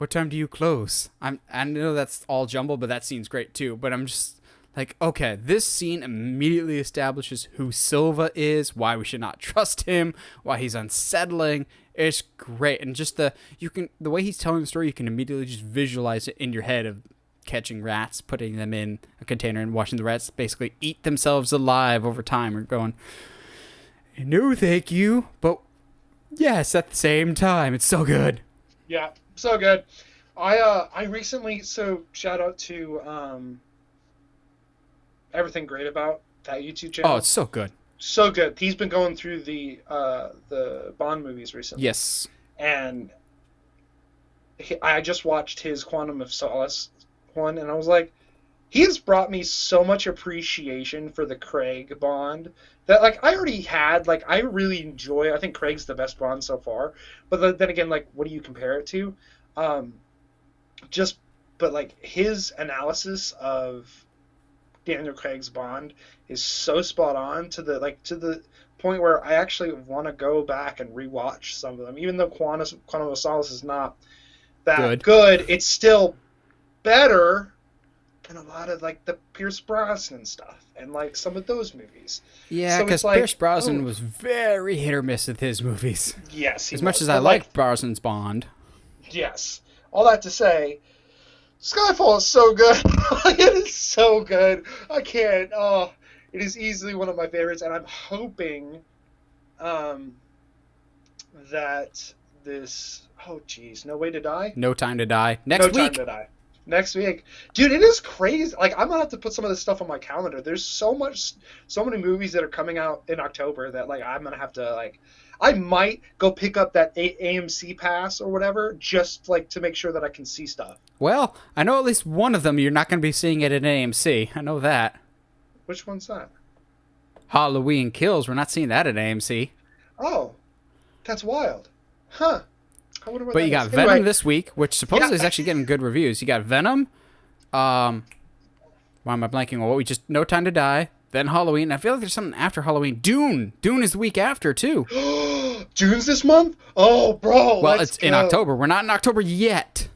what time do you close? I know that's all jumbled, but that scene's great too. But I'm just like, okay, this scene immediately establishes who Silva is, why we should not trust him, why he's unsettling. It's great. And just the way he's telling the story, you can immediately just visualize it in your head of catching rats, putting them in a container and watching the rats basically eat themselves alive over time, or going, no thank you, but yes at the same time. It's so good. Yeah, so good. I recently, so shout out to Everything Great About that YouTube channel. Oh, it's so good. So good. He's been going through the Bond movies recently. Yes. And I just watched his Quantum of Solace one, and I was like, he has brought me so much appreciation for the Craig Bond that, like, I already had. Like, I really enjoy. I think Craig's the best Bond so far. But then again, like, what do you compare it to? But like his analysis of Daniel Craig's Bond is so spot on to the point where I actually want to go back and rewatch some of them. Even though Quantum of Solace is not that good, it's still better than a lot of like the Pierce Brosnan stuff and like some of those movies. Yeah, because like, Pierce Brosnan was very hit or miss with his movies. Yes, as much as I like Brosnan's Bond. Yes, all that to say, Skyfall is so good. It is so good. I can't. Oh, it is easily one of my favorites, and I'm hoping that this. Oh, geez, No Way to Die. No Time to Die. Next week. No Time to Die. Next week, dude. It is crazy. Like, I'm gonna have to put some of this stuff on my calendar. There's so many movies that are coming out in October that like I'm gonna have to like. I might go pick up that AMC pass or whatever, just like to make sure that I can see stuff. Well, I know at least one of them you're not going to be seeing it at AMC. I know that. Which one's that? Halloween Kills. We're not seeing that at AMC. Oh, that's wild. Huh. I wonder what but that you got is. Venom Anyway, this week, which supposedly is actually getting good reviews. You got Venom. Why am I blanking on what we just... No Time to Die. Then Halloween. I feel like there's something after Halloween. Dune. Dune is the week after, too. Dune's this month? Oh, bro. Well, it's in October. We're not in October yet.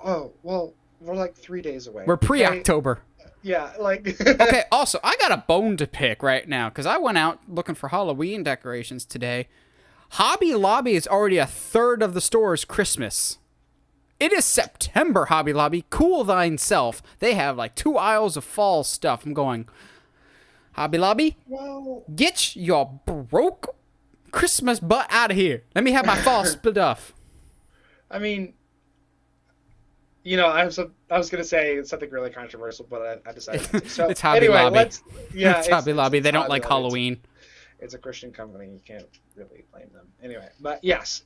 Oh, well, we're like 3 days away. We're pre-October. Okay? Yeah, like... Okay, also, I got a bone to pick right now, because I went out looking for Halloween decorations today. Hobby Lobby is already a third of the store's Christmas. It is September, Hobby Lobby. Cool thine self. They have like 2 aisles of fall stuff. I'm going... Hobby Lobby, well, get your broke Christmas butt out of here. Let me have my fall stuff. I mean, you know, I was going to say something really controversial, but I decided not to. So, it's Hobby anyway, Lobby. It's Hobby Lobby. They don't Hobby like Lobby. Halloween. It's a Christian company. You can't really blame them. Anyway, but yes.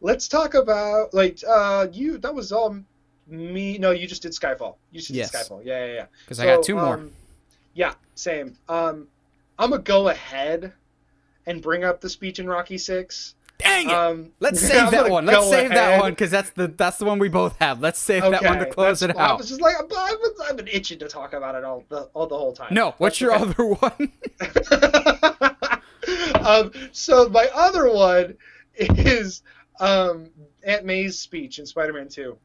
Let's talk about, like, that was all me. No, you just did Skyfall. You just did Skyfall. Yeah. Because I got 2 more. Yeah, same. I'm gonna go ahead and bring up the speech in Rocky 6. Dang it! Let's save that one. Let's save that one because that's the one we both have. Let's save that one to close it out. I was just like, I've been itching to talk about it all the whole time. No, what's your other one? So my other one is Aunt May's speech in Spider-Man 2.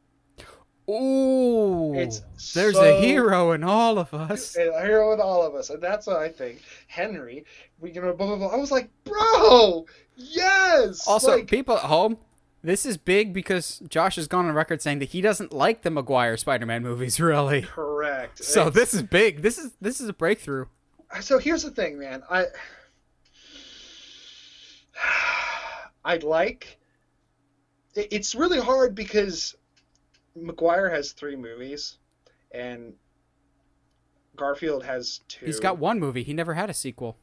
Ooh, there's a hero in all of us. A hero in all of us, and that's what I think. Henry, blah, blah, blah. I was like, bro, yes! Also, like, people at home, this is big because Josh has gone on record saying that he doesn't like the Maguire Spider-Man movies, really. Correct. So this is big. This is a breakthrough. So here's the thing, man. I'd like... It's really hard because... Maguire has 3 movies, and Garfield has 2. He's got 1 movie. He never had a sequel.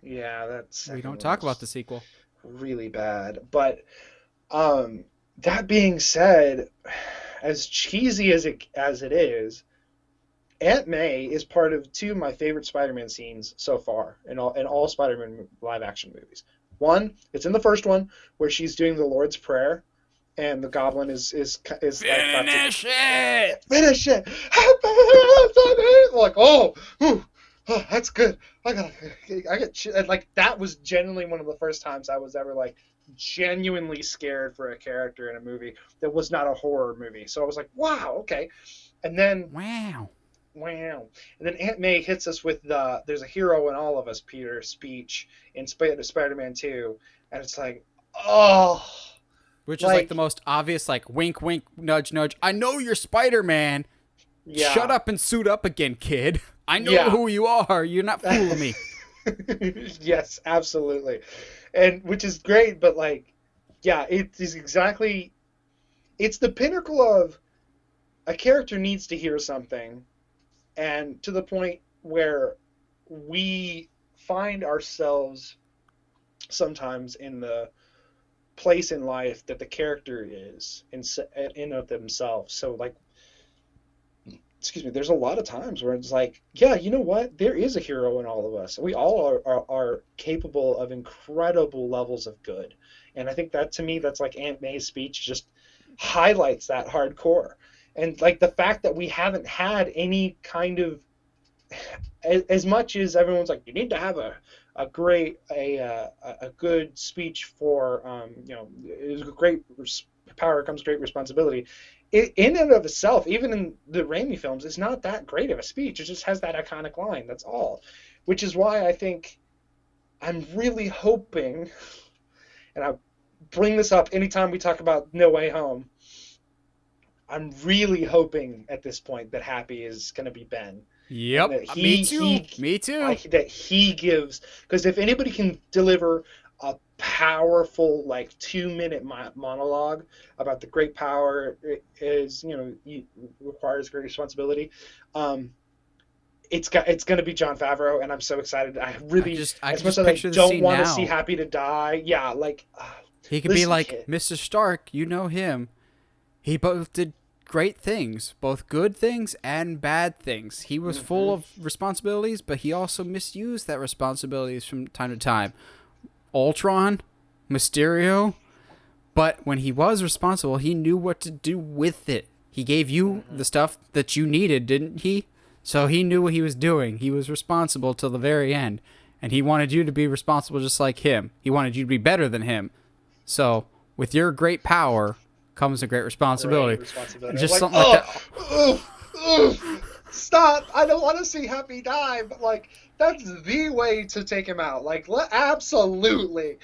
Yeah, we don't talk about the sequel. Really bad. But that being said, as cheesy as it is, Aunt May is part of 2 of my favorite Spider-Man scenes so far in all Spider-Man live-action movies. One, it's in the first one where she's doing the Lord's Prayer. And the Goblin is finish it. Finish it. Like, oh, that's good. I get like that was genuinely one of the first times I was ever like genuinely scared for a character in a movie that was not a horror movie. So I was like, wow, okay. And then Wow. wow. And then Aunt May hits us with the "There's a hero in all of us, Peter" speech in Spider-Man 2, and it's like, oh, Which is like the like, most obvious, like, wink, wink, nudge, nudge. I know you're Spider-Man. Shut yeah, up and suit up again, kid. I know yeah. who you are. You're not fooling me. Yes, absolutely. And which is great, but like, yeah, it is exactly, it's the pinnacle of a character needs to hear something, and to the point where we find ourselves sometimes in the place in life that the character is in of themselves. So like, excuse me, there's a lot of times where it's like, yeah, you know what? There is a hero in all of us. We all are capable of incredible levels of good. And I think that, to me, that's like Aunt May's speech just highlights that hardcore. And like the fact that we haven't had any kind of, as much as everyone's like, you need to have a good speech for, is great power comes great responsibility. In and of itself, even in the Raimi films, it's not that great of a speech. It just has that iconic line. That's all. Which is why I think I'm really hoping, and I bring this up anytime we talk about No Way Home, I'm really hoping at this point that Happy is going to be Ben. And Yep. that Me too. Me too. that he gives, because if anybody can deliver a powerful like 2 minute monologue about the great power is, requires great responsibility, it's going to be Jon Favreau, and I'm so excited. I really, I as can much just as I picture the don't scene want to now. see Happy to die, yeah, like, He could be listen, like, kid. Mr. Stark, you know him. He both did great things, both good things and bad things. He was full of responsibilities, but he also misused that responsibilities from time to time. Ultron, Mysterio, but when he was responsible, he knew what to do with it. He gave you the stuff that you needed, didn't he? So he knew what he was doing. He was responsible till the very end, and he wanted you to be responsible just like him. He wanted you to be better than him. So with your great power comes a great responsibility. Great responsibility. Just Like, something like that. Stop! I don't want to see Happy die, but like, that's the way to take him out. Like, absolutely.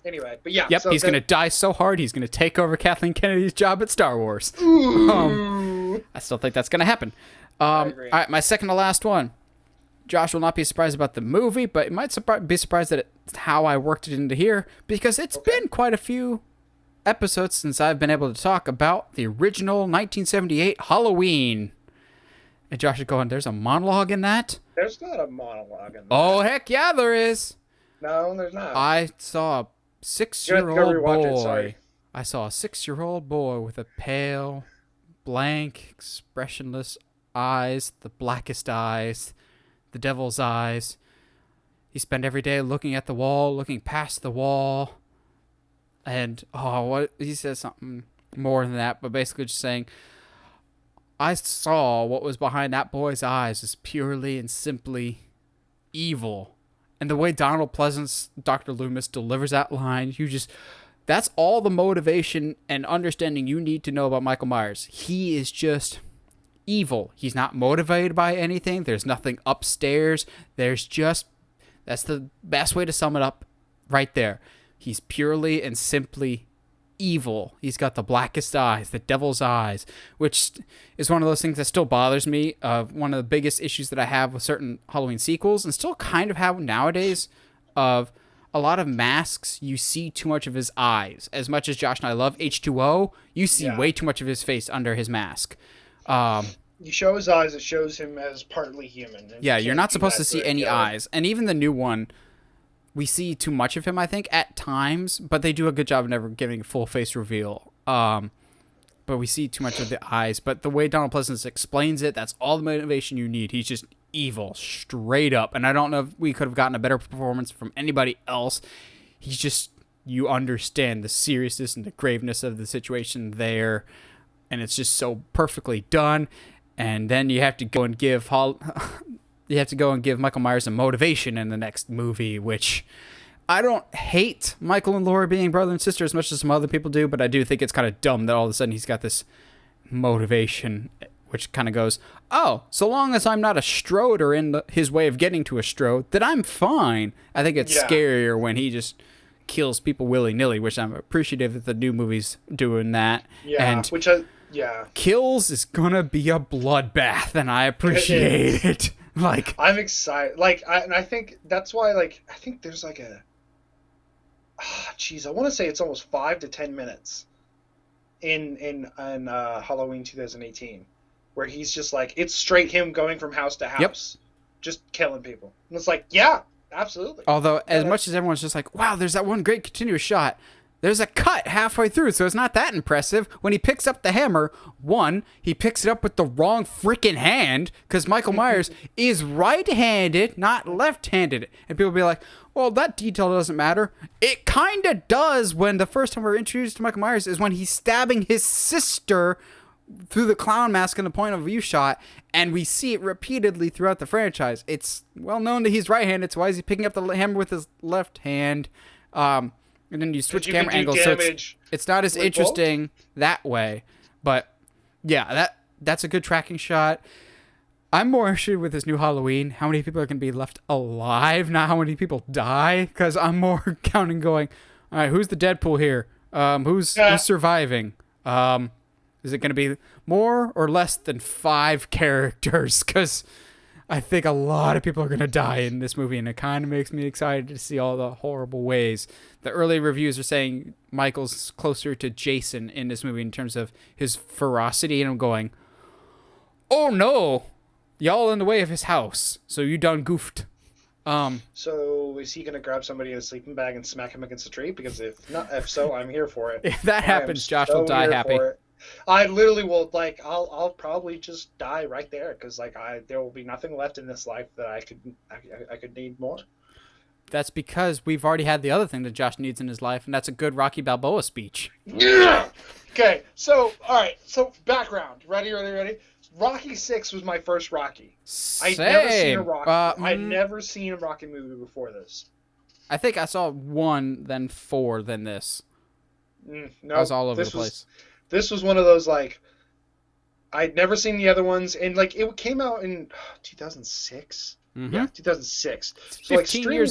Anyway, but yeah. Yep, so he's going to die so hard, he's going to take over Kathleen Kennedy's job at Star Wars. I still think that's going to happen. I agree. All right, my second to last one. Josh will not be surprised about the movie, but it might be surprised at how I worked it into here, because it's been quite a few episodes since I've been able to talk about the original 1978 Halloween. And Josh is going, there's a monologue in that? There's not a monologue in that. Oh, heck yeah, there is. No, there's not. I saw a 6-year-old boy. I saw a 6-year-old boy with a pale, blank, expressionless eyes, the blackest eyes, the devil's eyes. He spent every day looking at the wall, looking past the wall. And, what he says something more than that, but basically just saying, I saw what was behind that boy's eyes is purely and simply evil. And the way Donald Pleasance, Dr. Loomis, delivers that line, that's all the motivation and understanding you need to know about Michael Myers. He is just evil. He's not motivated by anything. There's nothing upstairs. That's the best way to sum it up right there. He's purely and simply evil. He's got the blackest eyes, the devil's eyes, which is one of those things that still bothers me. One of the biggest issues that I have with certain Halloween sequels, and still kind of have nowadays, of a lot of masks, you see too much of his eyes. As much as Josh and I love H2O, you see way too much of his face under his mask. You show his eyes, it shows him as partly human. Yeah, you're not supposed to see any eyes. And even the new one, we see too much of him, I think, at times, but they do a good job of never giving a full face reveal. But we see too much of the eyes. But the way Donald Pleasance explains it, that's all the motivation you need. He's just evil, straight up. And I don't know if we could have gotten a better performance from anybody else. He's just, you understand the seriousness and the graveness of the situation there. And it's just so perfectly done. And then you have to go and give Michael Myers a motivation in the next movie, which I don't hate Michael and Laura being brother and sister as much as some other people do, but I do think it's kind of dumb that all of a sudden he's got this motivation, which kind of goes, oh, so long as I'm not a Strode or in his way of getting to a Strode, then I'm fine. I think it's scarier when he just kills people willy-nilly, which I'm appreciative that the new movie's doing that. Yeah, and kills is gonna be a bloodbath, and I appreciate it. Like, I'm excited. Like, I think that's why, like, I think there's like a... I want to say it's almost 5 to 10 minutes in Halloween 2018, where he's just like, it's straight him going from house to house, just killing people. And it's like, yeah, absolutely. Although, as much as everyone's just like, wow, there's that one great continuous shot, there's a cut halfway through, so it's not that impressive. When he picks up the hammer, one, he picks it up with the wrong freaking hand, because Michael Myers is right-handed, not left-handed. And people be like, well, that detail doesn't matter. It kind of does when the first time we're introduced to Michael Myers is when he's stabbing his sister through the clown mask in the point of view shot, and we see it repeatedly throughout the franchise. It's well known that he's right-handed, so why is he picking up the hammer with his left hand? And then you switch camera angles, so it's not as interesting that way. But yeah, that's a good tracking shot. I'm more interested with this new Halloween, how many people are going to be left alive, not how many people die, because I'm more counting going, all right, who's the Deadpool here? Who's surviving? Is it going to be more or less than 5 characters? Because I think a lot of people are going to die in this movie, and it kind of makes me excited to see all the horrible ways. The early reviews are saying Michael's closer to Jason in this movie in terms of his ferocity, and I'm going, oh no, y'all in the way of his house, so you done goofed. So is he going to grab somebody in a sleeping bag and smack him against a tree? Because if so, I'm here for it. If that happens, Josh will die happy. I literally will, like, I'll probably just die right there, because like there will be nothing left in this life that I could need more. That's because we've already had the other thing that Josh needs in his life, and that's a good Rocky Balboa speech. Yeah. Okay. So all right. So background. Ready. Rocky 6 was my first Rocky. I'd never seen a Rocky. I'd never seen a Rocky movie before this. I think I saw 1, then 4, then this. No, I was all over the place. This was one of those, like, I'd never seen the other ones, and like it came out in 2006. Mm-hmm. Yeah, 2006. So like streaming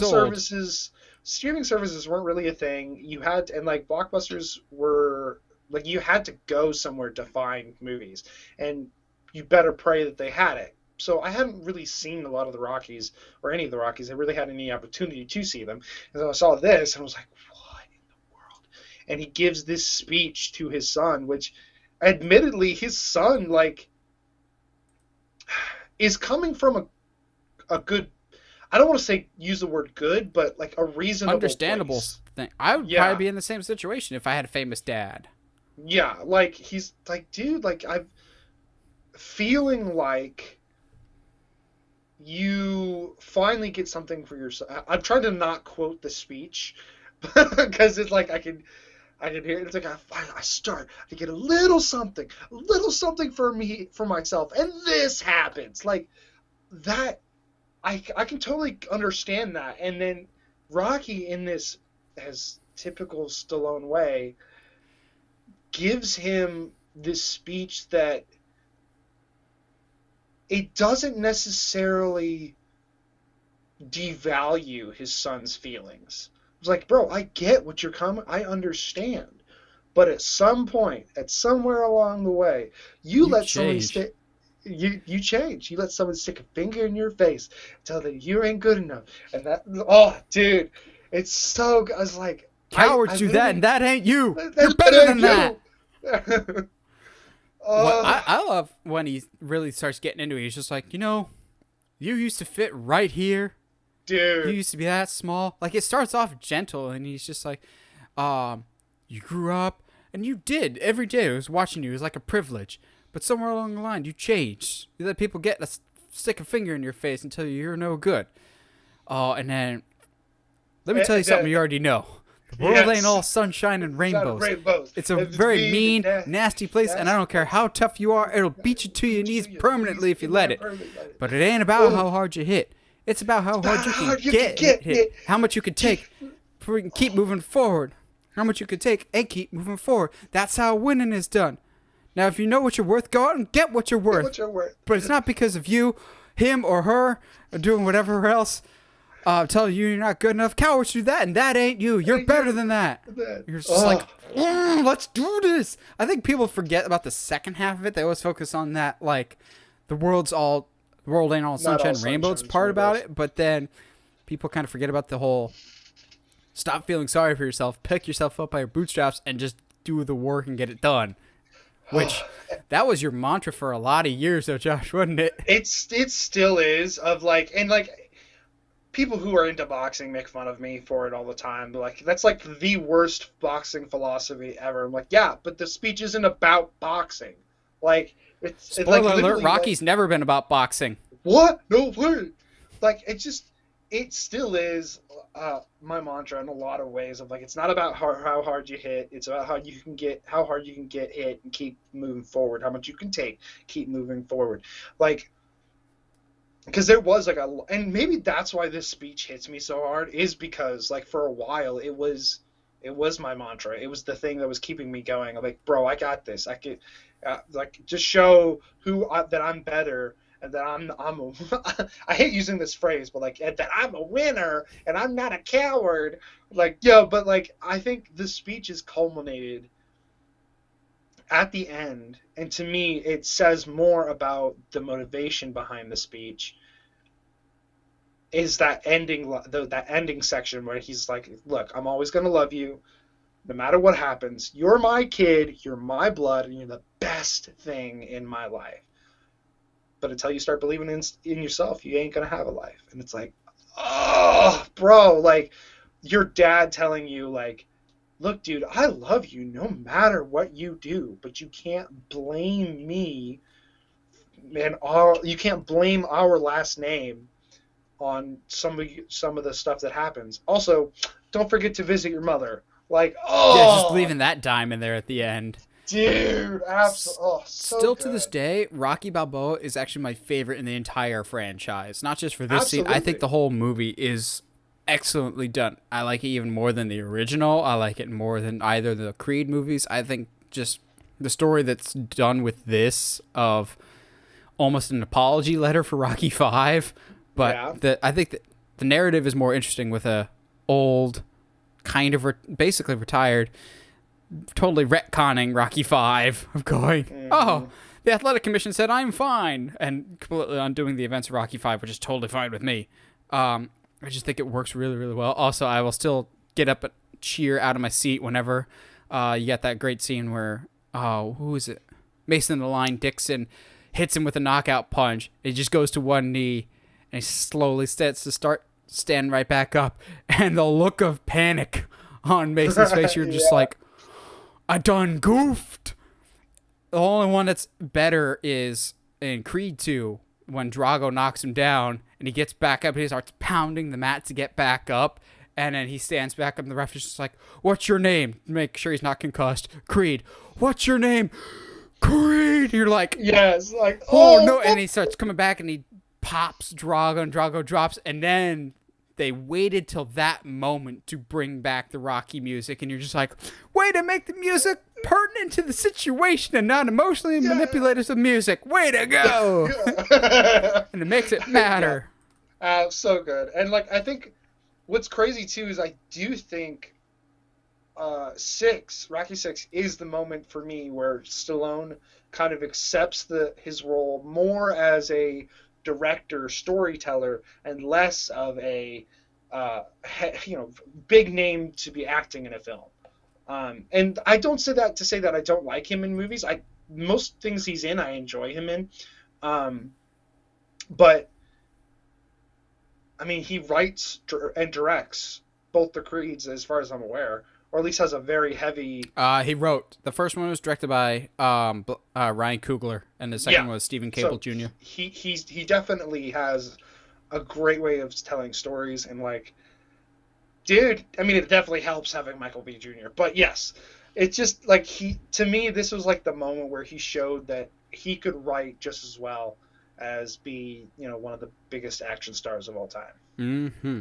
services weren't really a thing. You had and like Blockbusters were like you had to go somewhere to find movies, and you better pray that they had it. So I hadn't really seen a lot of the Rockies or any of the Rockies. I really had any opportunity to see them, and so I saw this and I was like, what in the world? And he gives this speech to his son, which admittedly his son like is coming from a good, I don't want to say use the word good, but like a reasonable understandable place. Thing. I would probably be in the same situation if I had a famous dad. Yeah, like he's like, dude, like I'm feeling like you finally get something for yourself. I'm trying to not quote the speech because it's like I can hear it. It's like I start to get a little something for myself, and this happens like that. I can totally understand that. And then Rocky, in this as typical Stallone way, gives him this speech that it doesn't necessarily devalue his son's feelings. It's like, bro, I get what you're coming. I understand. But at some point, at somewhere along the way, you let someone stick. You change. You let someone stick a finger in your face, tell them you ain't good enough, and that. Oh, dude, it's so. I was like, cowards do that, and that ain't you. You're better than that. I love when he really starts getting into it. He's just like, you used to fit right here. Dude. You used to be that small. Like, it starts off gentle, and he's just like, you grew up, and you did. Every day I was watching you. It was like a privilege. But somewhere along the line, you changed. You let people stick a finger in your face and tell you you're no good. Oh, and then, let me tell you something you already know. The world ain't all sunshine and rainbows. It's a very mean, nasty place, and I don't care how tough you are, it'll beat you to your knees permanently if you let it. But it ain't about how hard you hit. It's about how hard you can get hit. How much you can take. before we can keep moving forward. How much you can take and keep moving forward. That's how winning is done. Now, if you know what you're worth, go out and get what you're worth. Get what you're worth. But it's not because of you, him, or her, or doing whatever else. Telling you you're not good enough. Cowards do that, and that ain't you. You're better than that. You're just like, let's do this. I think people forget about the second half of it. They always focus on that, like, the world ain't all sunshine and rainbows part about it. But then people kind of forget about the whole stop feeling sorry for yourself, pick yourself up by your bootstraps, and just do the work and get it done. Which, that was your mantra for a lot of years, though, Josh, wasn't it? It still is, of like, and like, people who are into boxing make fun of me for it all the time. Like, that's like the worst boxing philosophy ever. I'm like, yeah, but the speech isn't about boxing. Like, Spoiler like, alert, Rocky's never been about boxing. What? No, wait. Like, it still is my mantra in a lot of ways of like, it's not about how hard you hit. It's about how hard you can get hit and keep moving forward. How much you can take, keep moving forward. Like, because there was like and maybe that's why this speech hits me so hard, is because like for a while it was my mantra. It was the thing that was keeping me going. I'm like, bro, I got this. I could like just show that I'm better. And that I hate using this phrase, but like that I'm a winner and I'm not a coward. Like, yeah, but like I think the speech is culminated at the end, and to me, it says more about the motivation behind the speech. Is that ending section where he's like, "Look, I'm always gonna love you, no matter what happens. You're my kid, you're my blood, and you're the best thing in my life. But until you start believing in yourself, you ain't gonna have a life." And it's like, oh, bro, like your dad telling you, like, look, dude, I love you no matter what you do, but you can't blame me and you can't blame our last name on some of the stuff that happens. Also, don't forget to visit your mother. Like, oh, yeah, just leaving that dime in there at the end. Dude, absolutely. Oh, so still good. To this day, Rocky Balboa is actually my favorite in the entire franchise. Not just for this scene. I think the whole movie is excellently done. I like it even more than the original. I like it more than either of the Creed movies. I think just the story that's done with this of almost an apology letter for Rocky V. But yeah. I think that the narrative is more interesting with a old, kind of basically retired, totally retconning Rocky V of going, oh, the athletic commission said I'm fine, and completely undoing the events of Rocky V, which is totally fine with me. I just think it works really, really well. Also, I will still get up and cheer out of my seat whenever you got that great scene where, who is it? Mason the Line Dixon hits him with a knockout punch. He just goes to one knee, and he slowly starts to stand right back up. And the look of panic on Mason's face, you're just like, I done goofed. The only one that's better is in Creed 2 when Drago knocks him down and he gets back up and he starts pounding the mat to get back up, and then he stands back up and the ref is just like, what's your name? Make sure he's not concussed. Creed. What's your name? Creed. And you're like, yes, like, oh no. And he starts coming back and he pops Drago and Drago drops, and then they waited till that moment to bring back the Rocky music, and you're just like, way to make the music pertinent to the situation and not emotionally manipulative of music. Way to go! And it makes it matter. So good. And like, I think what's crazy too is I do think Rocky 6 is the moment for me where Stallone kind of accepts his role more as a director, storyteller, and less of a big name to be acting in a film. And I don't say that to say that I don't like him in movies. Most things he's in, I enjoy him in. But I mean, he writes and directs both the Creeds, as far as I'm aware, or at least has a very heavy. He wrote the first one was directed by Ryan Coogler, and the second was Stephen Cable Jr. He definitely has a great way of telling stories, and like, dude, I mean, it definitely helps having Michael B. Jr. But yes, it's just like to me, this was like the moment where he showed that he could write just as well as be, one of the biggest action stars of all time. Mm-hmm.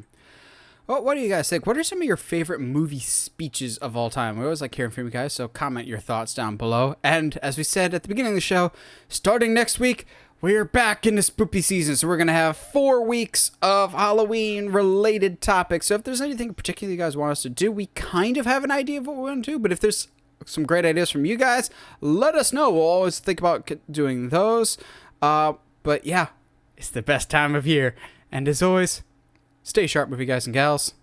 Well, what do you guys think? What are some of your favorite movie speeches of all time? We always like hearing from you guys, so comment your thoughts down below. And as we said at the beginning of the show, starting next week, we're back in the spooky season, so we're going to have 4 weeks of Halloween-related topics. So if there's anything in particular you guys want us to do, we kind of have an idea of what we want to do, but if there's some great ideas from you guys, let us know. We'll always think about doing those. But yeah, it's the best time of year. And as always, stay sharp, movie guys and gals.